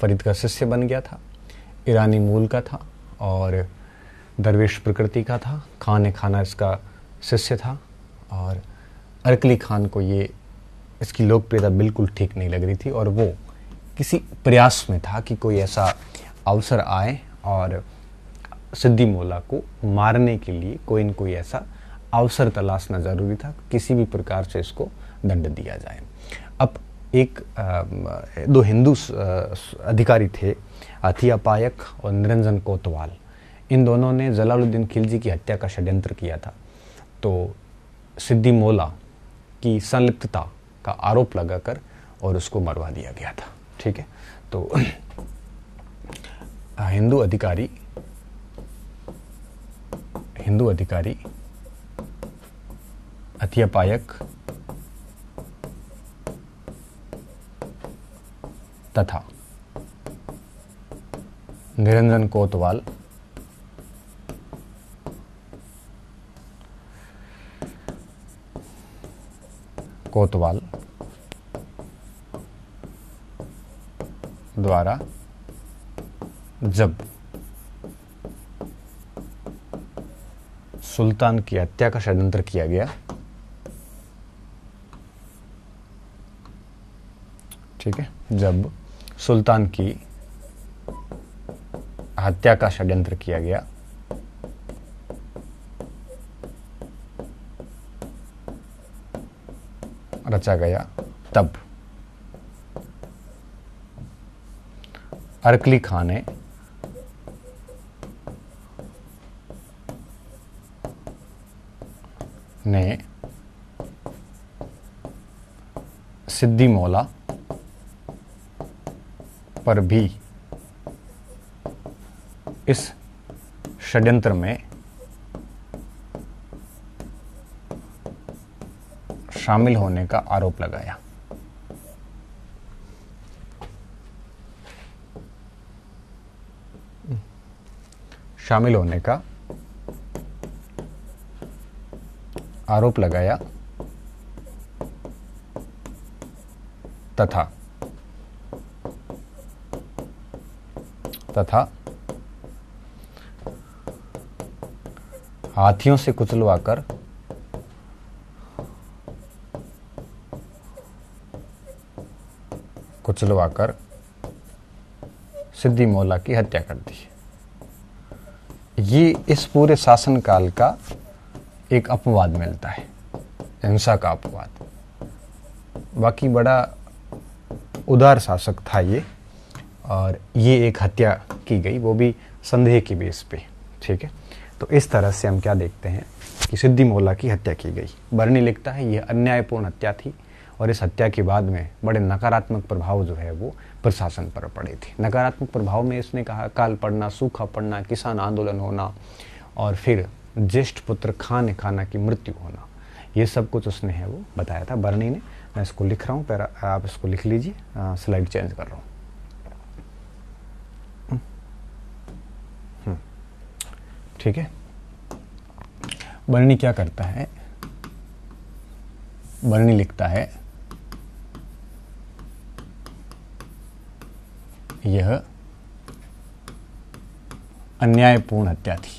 फरीद का शिष्य बन गया था, ईरानी मूल का था और दरवेश प्रकृति का था। खान ए खाना इसका शिष्य था और अरकली खान को ये इसकी लोकप्रियता बिल्कुल ठीक नहीं लग रही थी और वो किसी प्रयास में था कि कोई ऐसा अवसर आए और सिद्दी मौला को मारने के लिए कोई न कोई ऐसा अवसर तलाशना जरूरी था, किसी भी प्रकार से इसको दंड दिया जाए। अब दो हिंदू अधिकारी थे, अथिया पायक और निरंजन कोतवाल। इन दोनों ने जलालुद्दीन खिलजी की हत्या का षड्यंत्र किया था, तो सिद्दी मौला की संलिप्तता का आरोप लगाकर और उसको मरवा दिया गया था। ठीक है, तो हिंदू अधिकारी अथिया पायक तथा निरंजन कोतवाल द्वारा जब सुल्तान की हत्या का षड्यंत्र किया गया, ठीक है, जब सुल्तान की हत्या का षड्यंत्र किया गया रचा गया, तब अरकली खान ने सिद्दी मौला पर भी इस षड्यंत्र में शामिल होने का आरोप लगाया। शामिल होने का आरोप लगाया तथा हाथियों से कुचलवाकर सिद्दी मौला की हत्या कर दी। ये इस पूरे शासनकाल का एक अपवाद मिलता है, हिंसा का अपवाद। बाकी बड़ा उदार शासक था ये, और ये एक हत्या की गई, वो भी संदेह की बेस पे। ठीक है, तो इस तरह से हम क्या देखते हैं कि सिद्दी मौला की हत्या की गई। बर्नी लिखता है यह अन्यायपूर्ण हत्या थी और इस हत्या के बाद में बड़े नकारात्मक प्रभाव जो है वो प्रशासन पर पड़े थे। नकारात्मक प्रभाव में इसने कहा काल पड़ना, सूखा पड़ना, किसान आंदोलन होना और फिर ज्येष्ठ पुत्र खान ए खाना की मृत्यु होना, ये सब कुछ उसने है वो बताया था बर्नी ने। मैं इसको लिख रहा हूँ, आप इसको लिख लीजिए, स्लाइड चेंज कर रहा हूँ। ठीक है, बर्नी क्या करता है, बर्नी लिखता है यह अन्यायपूर्ण हत्या थी।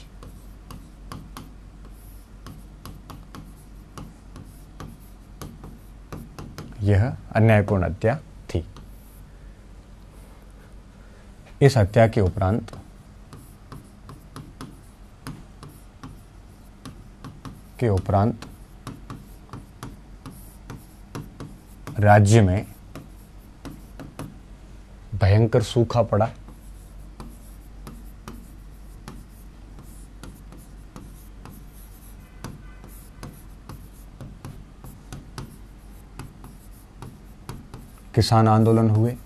यह अन्यायपूर्ण हत्या थी। इस हत्या के उपरांत राज्य में भयंकर सूखा पड़ा। किसान आंदोलन हुए।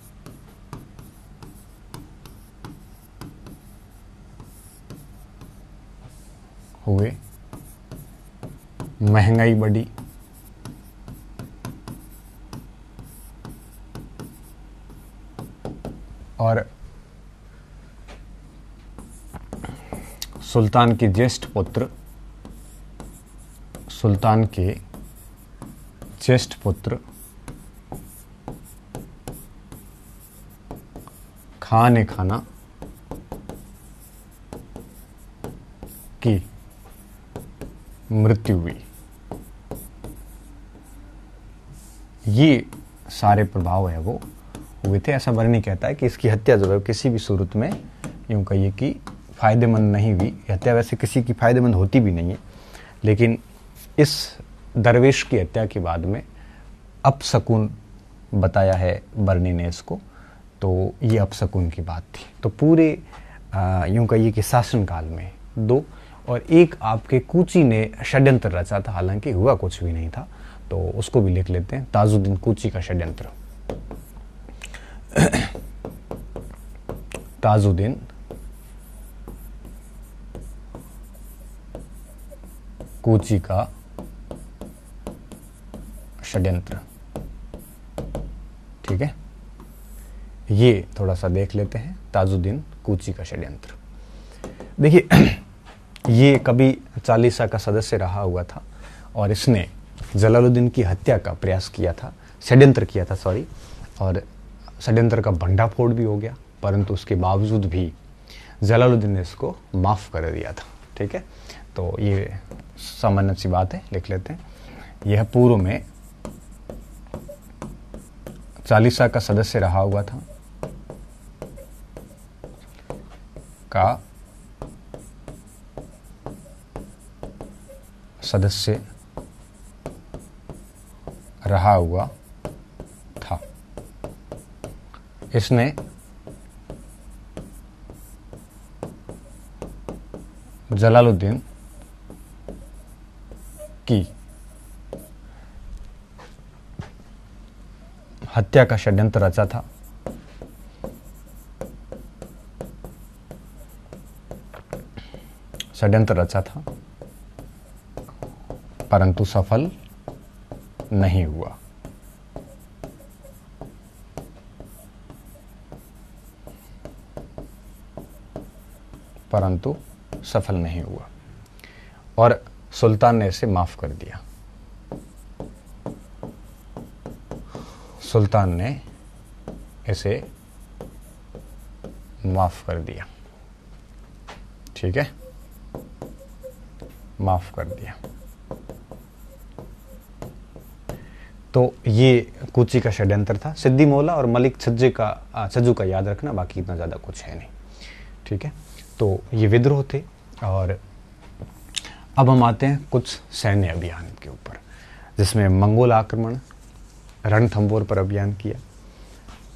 महंगाई बढ़ी। और सुल्तान के ज्येष्ठ पुत्र खान खाना की मृत्यु हुई। ये सारे प्रभाव है वो हुए थे। ऐसा वर्णि कहता है कि इसकी हत्या जो है किसी भी सूरत में यूं कहिए कि फायदेमंद नहीं हुई। हत्या वैसे किसी की फायदेमंद होती भी नहीं है, लेकिन इस दरवेश की हत्या के बाद में अपशकुन बताया है वर्णि ने इसको, तो ये अपशकुन की बात थी। तो पूरे यूं कहिए कि शासनकाल में दो, और एक आपके कूची ने षड्यंत्र रचा था, हालांकि हुआ कुछ भी नहीं था, तो उसको भी लिख लेते हैं। ताजुद्दीन कूची का षड्यंत्र। ताजुद्दीन कूची का षड्यंत्र, ठीक है। ये थोड़ा सा देख लेते हैं, ताजुद्दीन कूची का षड्यंत्र। देखिए, ये कभी चालीसा का सदस्य रहा हुआ था और इसने जलालुद्दीन की हत्या का प्रयास किया था, षड्यंत्र किया था, सॉरी, और षड्यंत्र का भंडाफोड़ भी हो गया, परंतु उसके बावजूद भी जलालुद्दीन ने इसको माफ कर दिया था, ठीक है। तो ये सामान्य सी बात है, लिख लेते हैं। यह पूर्व में चालीसा का सदस्य रहा हुआ था, का सदस्य रहा हुआ था। इसने जलालुद्दीन की हत्या का षड्यंत्र रचा था। परंतु सफल नहीं हुआ। और सुल्तान ने इसे माफ कर दिया। ठीक है, माफ कर दिया। तो ये कूची का षड्यंत्र था। सिद्दी मौला और मलिक छज्जू का याद रखना, बाकी इतना ज़्यादा कुछ है नहीं, ठीक है। तो ये विद्रोह थे। और अब हम आते हैं कुछ सैन्य अभियान के ऊपर, जिसमें मंगोल आक्रमण, रणथंबोर पर अभियान किया,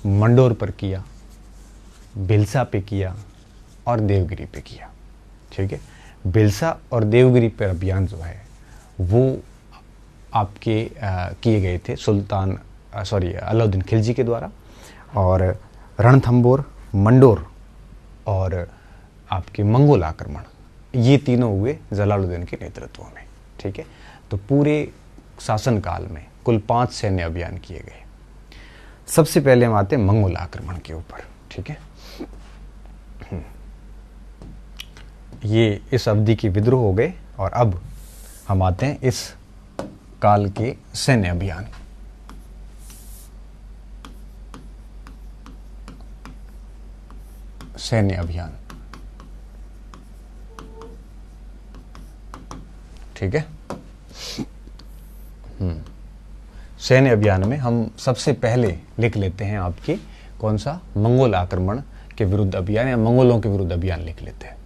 मंडोर पर किया, भिलसा पे किया और देवगिरी पे किया, ठीक है। भिलसा और देवगिरी पर अभियान जो है वो आपके किए गए थे अलाउद्दीन खिलजी के द्वारा। और रणथंबोर, मंडोर और आपके मंगोल आक्रमण, ये तीनों हुए जलालुद्दीन के नेतृत्व में, ठीक है। तो पूरे शासनकाल में कुल 5 सैन्य अभियान किए गए। सबसे पहले हम आते हैं मंगोल आक्रमण के ऊपर, ठीक है। ये इस अवधि के विद्रोह हो गए। और अब हम आते हैं इस काल के सैन्य अभियान। ठीक है। सैन्य अभियान में हम सबसे पहले लिख लेते हैं आपके कौन सा, मंगोल आक्रमण के विरुद्ध अभियान या मंगोलों के विरुद्ध अभियान लिख लेते हैं।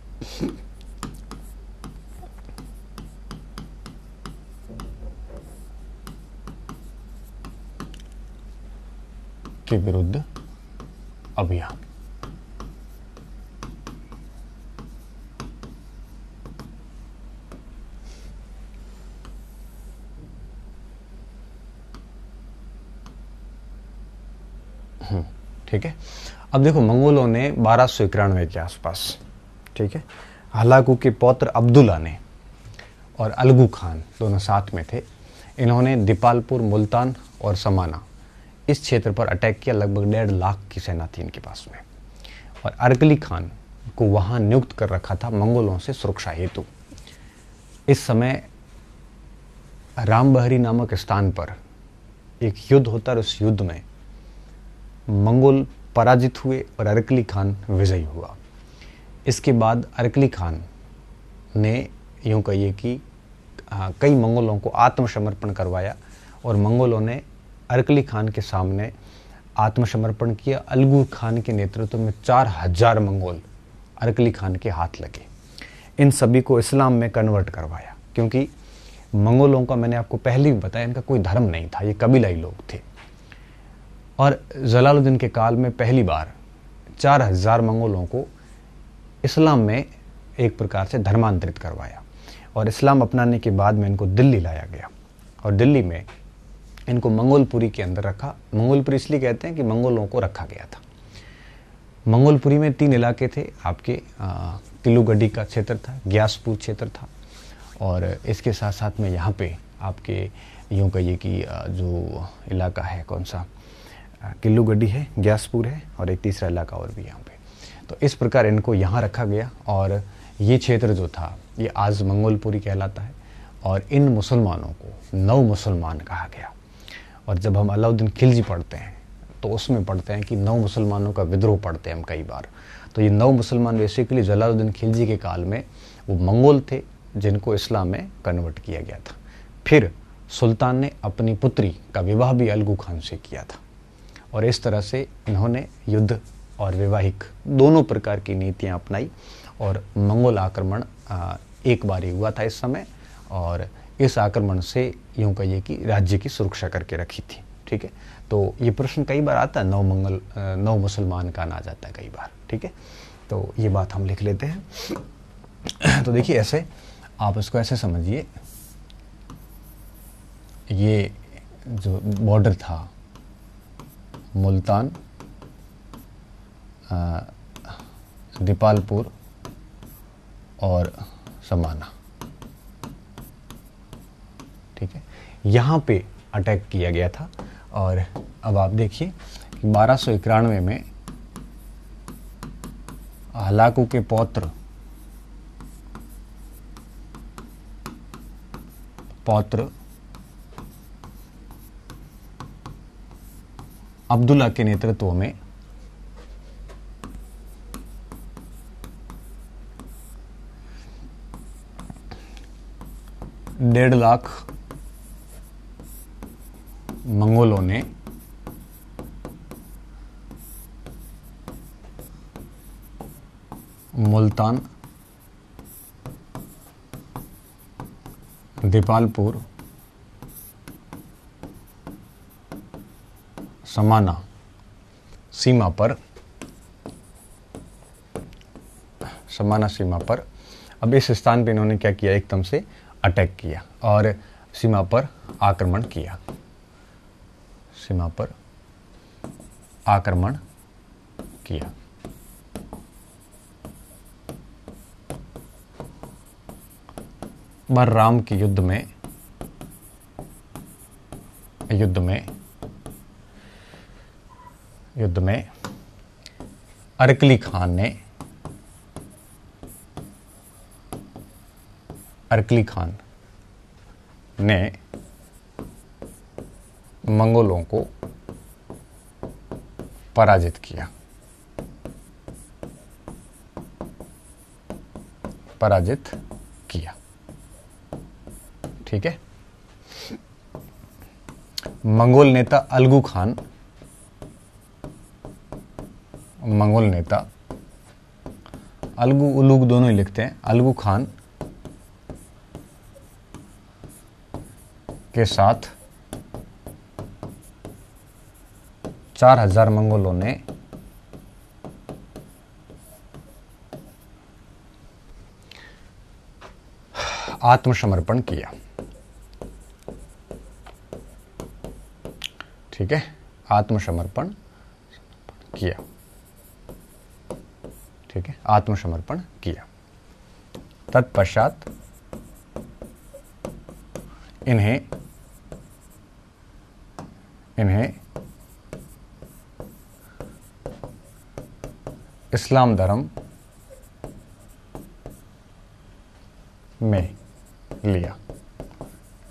के विरुद्ध अभियान। ठीक है। अब देखो मंगोलों ने 1291 के आसपास, ठीक है, हलाकू के पौत्र अब्दुल्ला ने और अलगू खान दोनों साथ में थे, इन्होंने दीपालपुर, मुल्तान और समाना इस क्षेत्र पर अटैक किया। लगभग 1.5 लाख की सेना थी इनके पास में, और अरकली खान को वहां नियुक्त कर रखा था मंगोलों से सुरक्षा हेतु। इस समय रामबहरी नामक स्थान पर एक युद्ध होता है और उस युद्ध में मंगोल पराजित हुए और अरकली खान विजयी हुआ। इसके बाद अरकली खान ने यूं कहिए कि कई मंगोलों को आत्मसमर्पण करवाया और मंगोलों ने अरकली खान के सामने आत्मसमर्पण किया। अलगू खान के नेतृत्व में 4000 मंगोल अरकली खान के हाथ लगे। इन सभी को इस्लाम में कन्वर्ट करवाया, क्योंकि मंगोलों का, मैंने आपको पहले भी बताया, इनका कोई धर्म नहीं था, ये कबीलाई लोग थे। और जलालुद्दीन के काल में पहली बार 4000 मंगोलों को इस्लाम में एक प्रकार से धर्मांतरित करवाया, और इस्लाम अपनाने के बाद में इनको दिल्ली लाया गया और दिल्ली में इनको मंगोलपुरी के अंदर रखा। मंगोलपुरी इसलिए कहते हैं कि मंगोलों को रखा गया था। मंगोलपुरी में 3 इलाके थे आपके, किलूगढ़ी का क्षेत्र था, ग्यासपुर क्षेत्र था, और इसके साथ साथ में यहाँ पे आपके यूँ कहिए कि जो इलाका है कौन सा, किलूगढ़ी है, ग्यासपुर है, और एक तीसरा इलाका और भी यहाँ पे। तो इस प्रकार इनको यहाँ रखा गया, और ये क्षेत्र जो था ये आज मंगोलपुरी कहलाता है। और इन मुसलमानों को नव मुसलमान कहा गया। और जब हम अलाउद्दीन खिलजी पढ़ते हैं तो उसमें पढ़ते हैं कि नव मुसलमानों का विद्रोह पढ़ते हैं हम कई बार। तो ये नव मुसलमान बेसिकली जलालुद्दीन खिलजी के काल में वो मंगोल थे जिनको इस्लाम में कन्वर्ट किया गया था। फिर सुल्तान ने अपनी पुत्री का विवाह भी अलगू खान से किया था, और इस तरह से इन्होंने युद्ध और वैवाहिक दोनों प्रकार की नीतियां अपनाई, और मंगोल आक्रमण एक बार ही हुआ था इस समय, और इस आक्रमण से यूं कहिए कि राज्य की सुरक्षा करके रखी थी। ठीक है, तो ये प्रश्न कई बार आता है, नव मुसलमान का ना जाता है कई बार। ठीक है, तो ये बात हम लिख लेते हैं। तो देखिए ऐसे आप इसको ऐसे समझिए, ये जो बॉर्डर था मुल्तान, दीपालपुर और समाना, ठीक है, यहाँ पे अटैक किया गया था। और अब आप देखिए कि 1291 में हलाकू के पौत्र अब्दुल्ला के नेतृत्व में डेढ़ लाख मंगोलों ने मुल्तान, दीपालपुर, समाना सीमा पर अब इस स्थान पे इन्होंने क्या किया, एकदम से अटैक किया और सीमा पर आक्रमण किया। सीमा पर आक्रमण किया। बलराम के युद्ध में अरकली खान ने मंगोलों को पराजित किया। ठीक है, मंगोल नेता अलगू खान, मंगोल नेता अलगू उलूग दोनों ही लिखते हैं, अलगू खान के साथ 4000 मंगोलों ने आत्मसमर्पण किया। ठीक है, आत्मसमर्पण किया। ठीक है, आत्मसमर्पण किया। तत्पश्चात इन्हें इस्लाम धर्म में लिया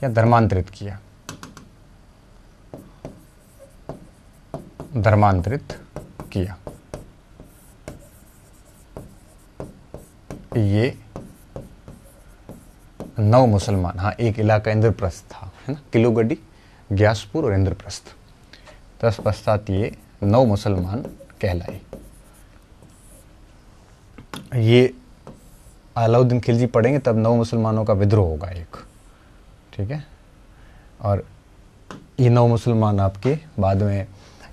या धर्मांतरित किया, धर्मांतरित किया। ये 9 मुसलमान, हाँ एक इलाका इंद्रप्रस्थ था, है ना, किलोगढ़ी, ग्यासपुर और इंद्रप्रस्थ। तत्पश्चात ये 9 मुसलमान कहलाए। ये अलाउद्दीन खिलजी पढ़ेंगे तब 9 मुसलमानों का विद्रोह होगा एक। ठीक है, और ये 9 मुसलमान आपके बाद में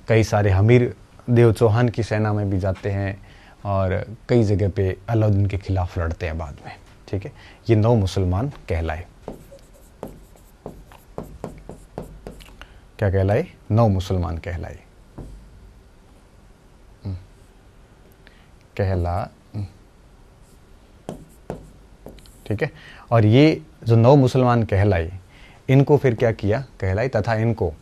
कई सारे हमीर देव चौहान की सेना में भी जाते हैं और कई जगह पे अलाउद्दीन के खिलाफ लड़ते हैं बाद में। ठीक है, ये 9 मुसलमान कहलाए। क्या कहलाए? 9 मुसलमान कहलाए। ठीक है, और ये जो 9 मुसलमान कहलाए, इनको फिर क्या किया? कहलाए तथा इनको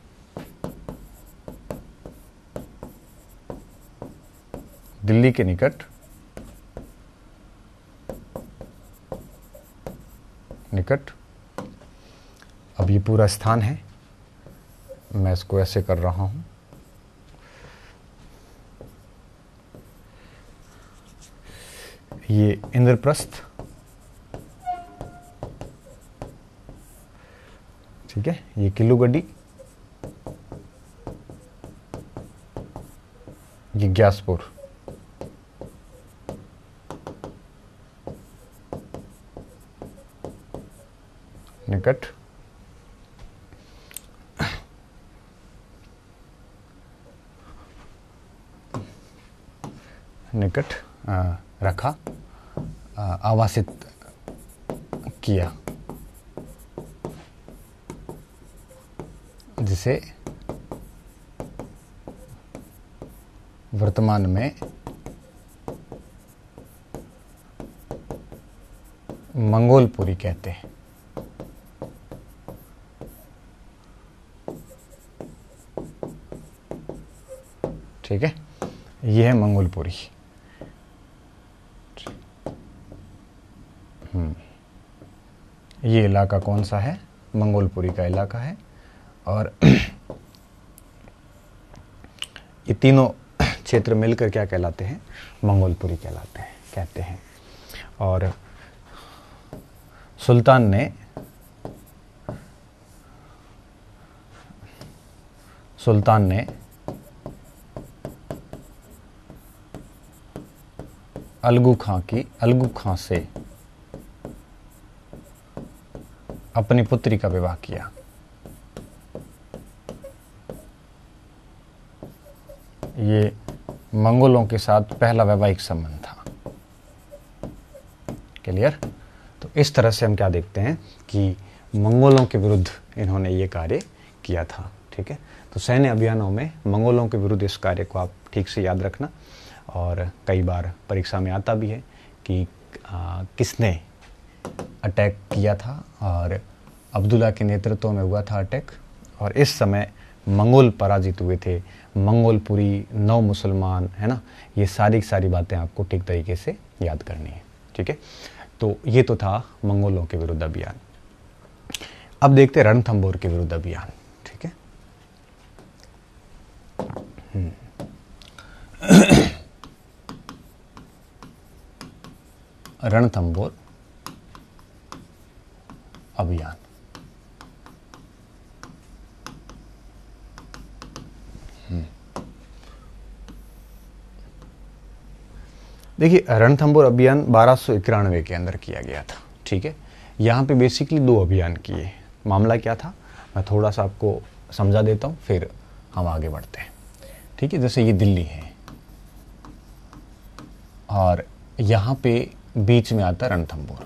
दिल्ली के निकट अब ये पूरा स्थान है, मैं इसको ऐसे कर रहा हूं, ये इंद्रप्रस्थ, ठीक है, ये किलोगढ़ी, ये ग्यासपुर, निकट रखा, आवासित किया, जिसे वर्तमान में मंगोलपुरी कहते हैं। ठीक है, ये है मंगोलपुरी। ये इलाका कौन सा है? मंगोलपुरी का इलाका है। और ये तीनों क्षेत्र मिलकर क्या कहलाते हैं? मंगोलपुरी कहलाते हैं, कहते हैं। और सुल्तान ने अलगू खां से अपनी पुत्री का विवाह किया। ये मंगोलों के साथ पहला वैवाहिक संबंध था। क्लियर? तो इस तरह से हम क्या देखते हैं कि मंगोलों के विरुद्ध इन्होंने ये कार्य किया था। ठीक है, तो सैन्य अभियानों में मंगोलों के विरुद्ध इस कार्य को आप ठीक से याद रखना। और कई बार परीक्षा में आता भी है कि किसने अटैक किया था, और अब्दुल्ला के नेतृत्व में हुआ था अटैक, और इस समय मंगोल पराजित हुए थे, मंगोलपुरी, 9 मुसलमान, है ना। ये सारी बातें आपको ठीक तरीके से याद करनी है। ठीक है, तो ये तो था मंगोलों के विरुद्ध अभियान। अब देखते हैं रणथंभौर के विरुद्ध अभियान। ठीक है, रणथंभौर अभियान। देखिए, रणथंभौर अभियान 1291 के अंदर किया गया था। ठीक है, यहाँ पे बेसिकली 2 अभियान किए। मामला क्या था, मैं थोड़ा सा आपको समझा देता हूँ, फिर हम आगे बढ़ते हैं। ठीक है, जैसे ये दिल्ली है और यहाँ पे बीच में आता है रणथंभौर।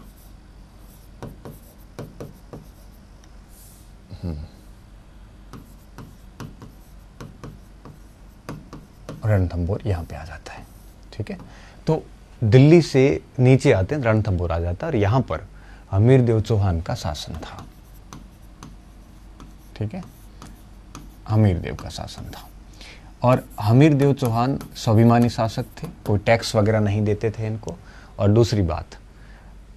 रणथंभौर यहाँ पे आ जाता है। ठीक है, तो दिल्ली से नीचे आते हैं, रणथंभौर आ जाता है और यहाँ पर हमीरदेव चौहान का शासन था। ठीक है, हमीरदेव का शासन था और हमीरदेव चौहान स्वाभिमानी शासक थे, कोई टैक्स वगैरह नहीं देते थे इनको। और दूसरी बात,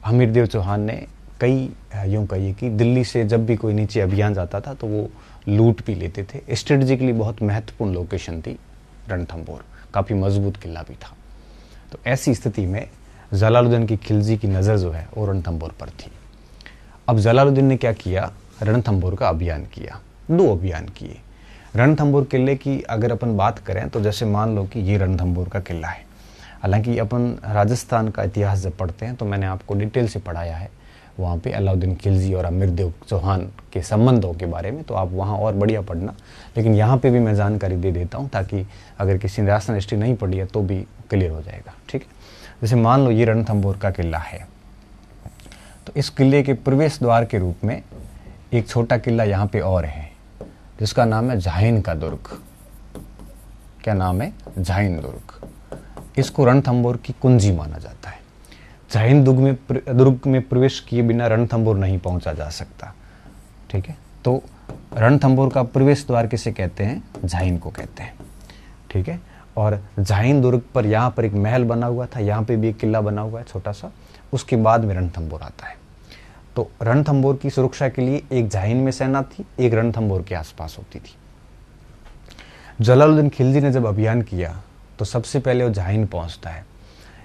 हमीरदेव चौहान ने कई यूँ कहिए कि दिल्ली से जब भी कोई नीचे अभियान जाता था तो वो लूट भी लेते थे। स्ट्रेटेजिकली बहुत महत्वपूर्ण लोकेशन थी रणथंभौर, काफ़ी मजबूत किला भी था। तो ऐसी स्थिति में जलालुद्दीन की खिलजी की नज़र जो है वो रणथंभौर पर थी। अब जलालुद्दीन ने क्या किया, रणथंभौर का अभियान किया। 2 अभियान किए। रणथंभौर किले की अगर अपन बात करें तो जैसे मान लो कि ये रणथंभौर का किला है। हालांकि अपन राजस्थान का इतिहास जब पढ़ते हैं तो मैंने आपको डिटेल से पढ़ाया है वहाँ पे अलाउद्दीन खिलजी और अमीरदेव चौहान के संबंधों के बारे में, तो आप वहाँ और बढ़िया पढ़ना। लेकिन यहाँ पे भी मैं जानकारी दे देता हूँ ताकि अगर किसी ने राजस्थान हिस्ट्री नहीं पढ़ी है तो भी क्लियर हो जाएगा। ठीक है, जैसे मान लो ये रणथंभौर का किला है, तो इस किले के प्रवेश द्वार के रूप में एक छोटा किला यहाँ पे और है जिसका नाम है झाइन का दुर्ग। क्या नाम है? झाइन दुर्ग। इसको रणथंभौर की कुंजी माना जाता है। झाइन दुर्ग में प्रवेश किए बिना रणथंभौर नहीं पहुंचा जा सकता। ठीक है, तो रणथंभौर का प्रवेश द्वार किसे कहते हैं? झाइन को कहते हैं। ठीक है, और झाइन दुर्ग पर यहाँ पर एक महल बना हुआ था, यहाँ पे भी एक किला बना हुआ है छोटा सा, उसके बाद में रणथंभौर आता है। तो रणथंभौर की सुरक्षा के लिए एक झाइन में सेना थी, एक रणथंभौर के आसपास होती थी। जलालुद्दीन खिलजी ने जब अभियान किया तो सबसे पहले वो झाइन पहुंचता है।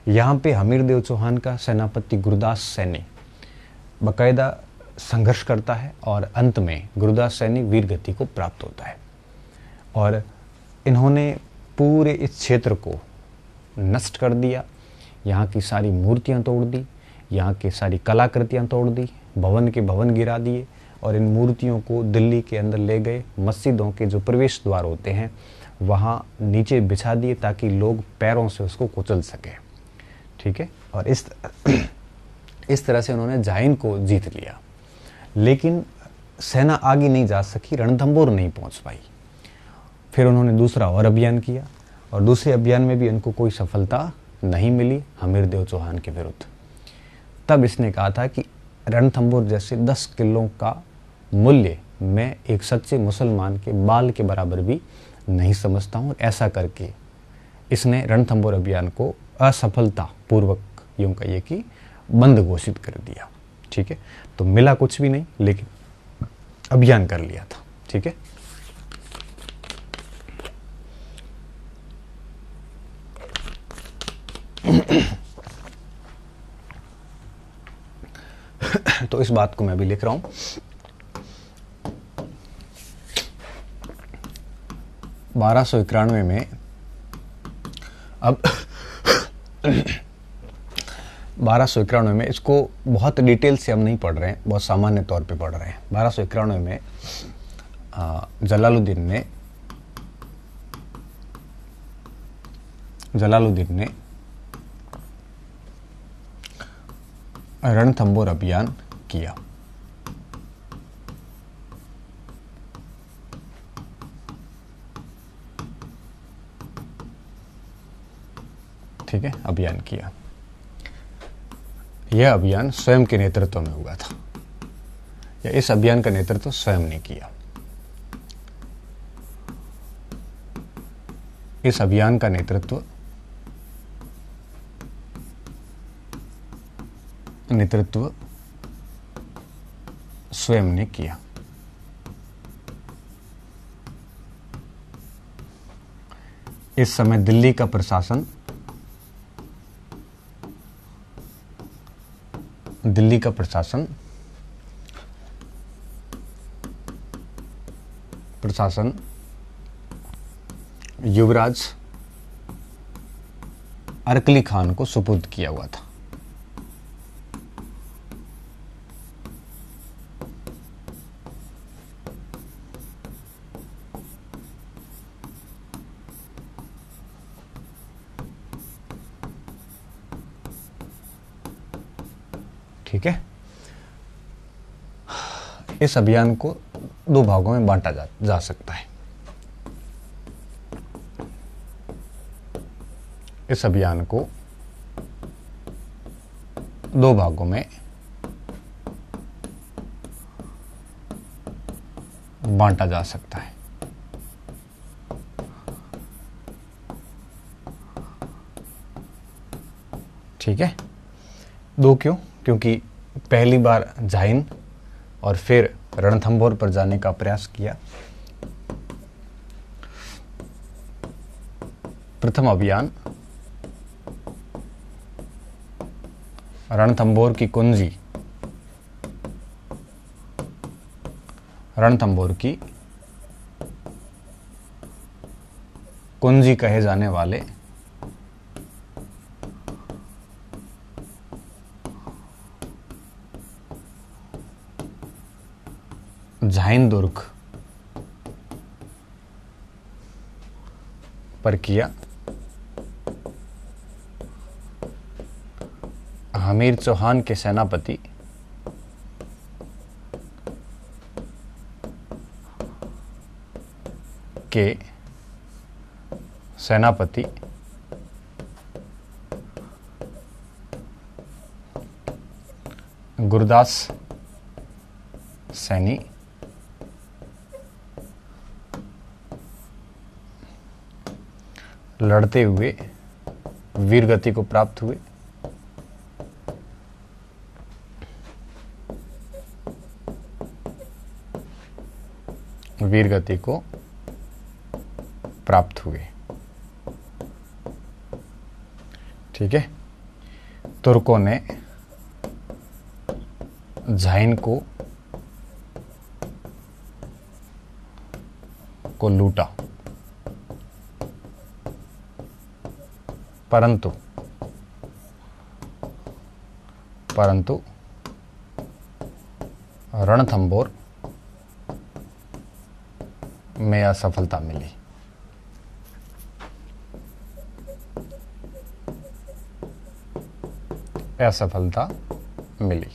यहाँ पे हमीरदेव चौहान का सेनापति गुरदास सैनी बाकायदा संघर्ष करता है और अंत में गुरदास सैनी वीर गति को प्राप्त होता है और इन्होंने पूरे इस क्षेत्र को नष्ट कर दिया। यहाँ की सारी मूर्तियाँ तोड़ दी, यहाँ की सारी कलाकृतियाँ तोड़ दी, भवन के भवन गिरा दिए और इन मूर्तियों को दिल्ली के अंदर ले गए। मस्जिदों के जो प्रवेश द्वार होते हैं वहाँ नीचे बिछा दिए ताकि लोग पैरों से उसको कुचल सके। ठीक है, और इस तरह से उन्होंने झाइन को जीत लिया। लेकिन सेना आगे नहीं जा सकी, रणथंभौर नहीं पहुंच पाई। फिर उन्होंने दूसरा और अभियान किया और दूसरे अभियान में भी उनको कोई सफलता नहीं मिली हमीरदेव चौहान के विरुद्ध। तब इसने कहा था कि रणथंभौर जैसे 10 किलों का मूल्य मैं एक सच्चे मुसलमान के बाल के बराबर भी नहीं समझता हूँ। ऐसा करके इसने रणथंभौर अभियान को असफलता पूर्वक यूं कहिए कि बंद घोषित कर दिया। ठीक है, तो मिला कुछ भी नहीं लेकिन अभियान कर लिया था। ठीक है, तो इस बात को मैं भी लिख रहा हूं। बारह सौ 91 में अब 1291 में, इसको बहुत डिटेल से हम नहीं पढ़ रहे हैं, बहुत सामान्य तौर पे पढ़ रहे हैं। 1291 में जलालुद्दीन ने रणथंभौर अभियान किया। ठीक है, अभियान किया। यह अभियान स्वयं के नेतृत्व में हुआ था, या इस अभियान का नेतृत्व स्वयं ने किया। इस अभियान का नेतृत्व स्वयं ने किया। इस समय दिल्ली का प्रशासन युवराज अरकली खान को सुपुर्द किया हुआ था। ठीक है, इस अभियान को दो भागों में बांटा जा सकता है। इस अभियान को दो भागों में बांटा जा सकता है। ठीक है, दो क्यों? क्योंकि पहली बार झाइन और फिर रणथंभौर पर जाने का प्रयास किया। प्रथम अभियान रणथंभौर की कुंजी, रणथंभौर की कुंजी कहे जाने वाले झाइन दुर्ग पर किया। हमीर चौहान के सेनापति गुरदास सैनी लड़ते हुए वीरगति को प्राप्त हुए। वीरगति को प्राप्त हुए। ठीक है, तुर्कों ने झाइन को लूटा, परंतु रणथंभौर में असफलता मिली। असफलता मिली।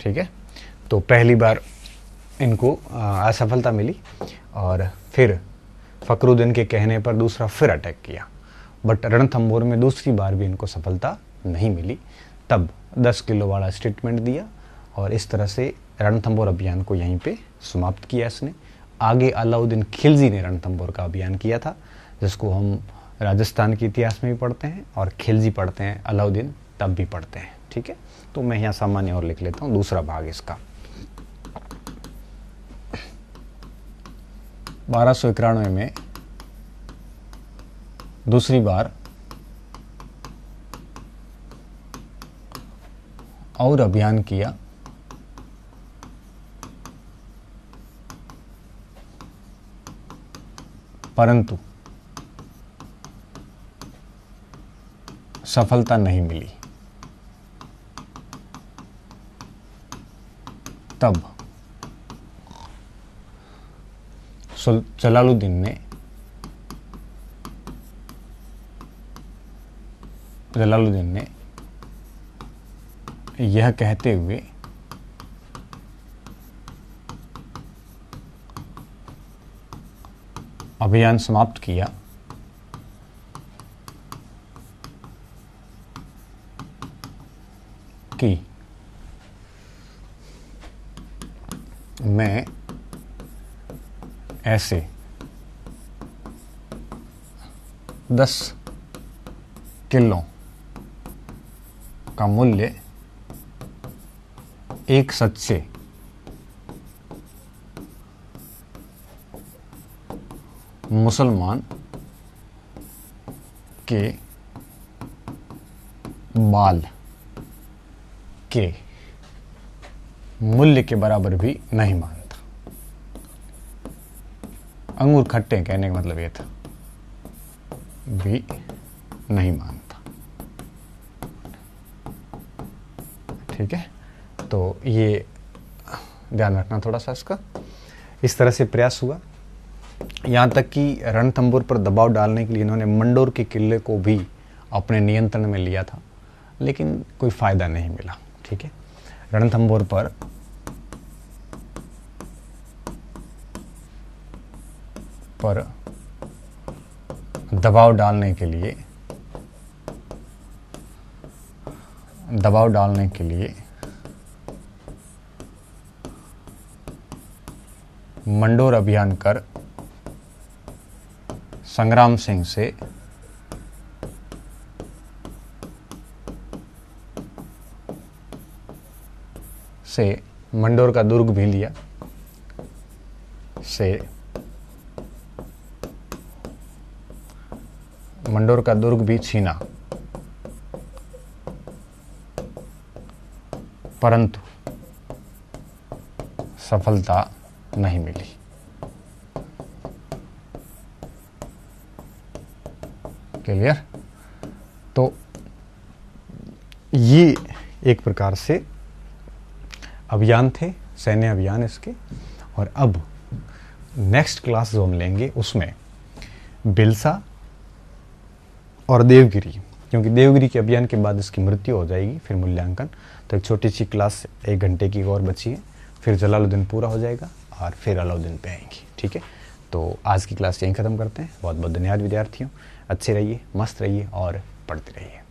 ठीक है, तो पहली बार इनको असफलता मिली और फिर फखरुद्दीन के कहने पर दूसरा फिर अटैक किया, बट रणथंभौर में दूसरी बार भी इनको सफलता नहीं मिली। तब 10 किलो वाला स्टेटमेंट दिया और इस तरह से रणथंभौर अभियान को यहीं पे समाप्त किया इसने। आगे अलाउद्दीन खिलजी ने रणथंभौर का अभियान किया था, जिसको हम राजस्थान के इतिहास में भी पढ़ते हैं और खिलजी पढ़ते हैं, अलाउद्दीन तब भी पढ़ते हैं। ठीक है, तो मैं यहाँ सामान्य और लिख लेता हूँ दूसरा भाग इसका। 1291 में दूसरी बार और अभियान किया, परंतु सफलता नहीं मिली। तब जलालुद्दीन ने यह कहते हुए अभियान समाप्त किया कि मैं ऐसे 10 किलो का मूल्य एक सच्चे मुसलमान के बाल के मूल्य के बराबर भी नहीं मानता। अंगूर खट्टे कहने का मतलब ये था, भी नहीं मानता। ठीक है, तो ये ध्यान रखना थोड़ा सा इसका। इस तरह से प्रयास हुआ, यहाँ तक कि रणथंभौर पर दबाव डालने के लिए इन्होंने मंडोर के किले को भी अपने नियंत्रण में लिया था, लेकिन कोई फायदा नहीं मिला। ठीक है, रणथंभौर पर दबाव डालने के लिए मंडोर अभियान कर संग्राम सिंह से मंडोर का दुर्ग भी लिया, मंडोर का दुर्ग भी छीना, परंतु सफलता नहीं मिली। क्लियर? तो ये एक प्रकार से अभियान थे, सैन्य अभियान इसके। और अब नेक्स्ट क्लास जो हम लेंगे उसमें बिलसा और देवगिरी, क्योंकि देवगिरी के अभियान के बाद इसकी मृत्यु हो जाएगी, फिर मूल्यांकन। तो एक छोटी सी क्लास 1 घंटे की और बची है, फिर जलालुद्दीन पूरा हो जाएगा और फिर अलाउद्दीन पे आएंगी। ठीक है, तो आज की क्लास यहीं ख़त्म करते हैं। बहुत बहुत धन्यवाद विद्यार्थियों, अच्छे रहिए, मस्त रहिए और पढ़ते रहिए।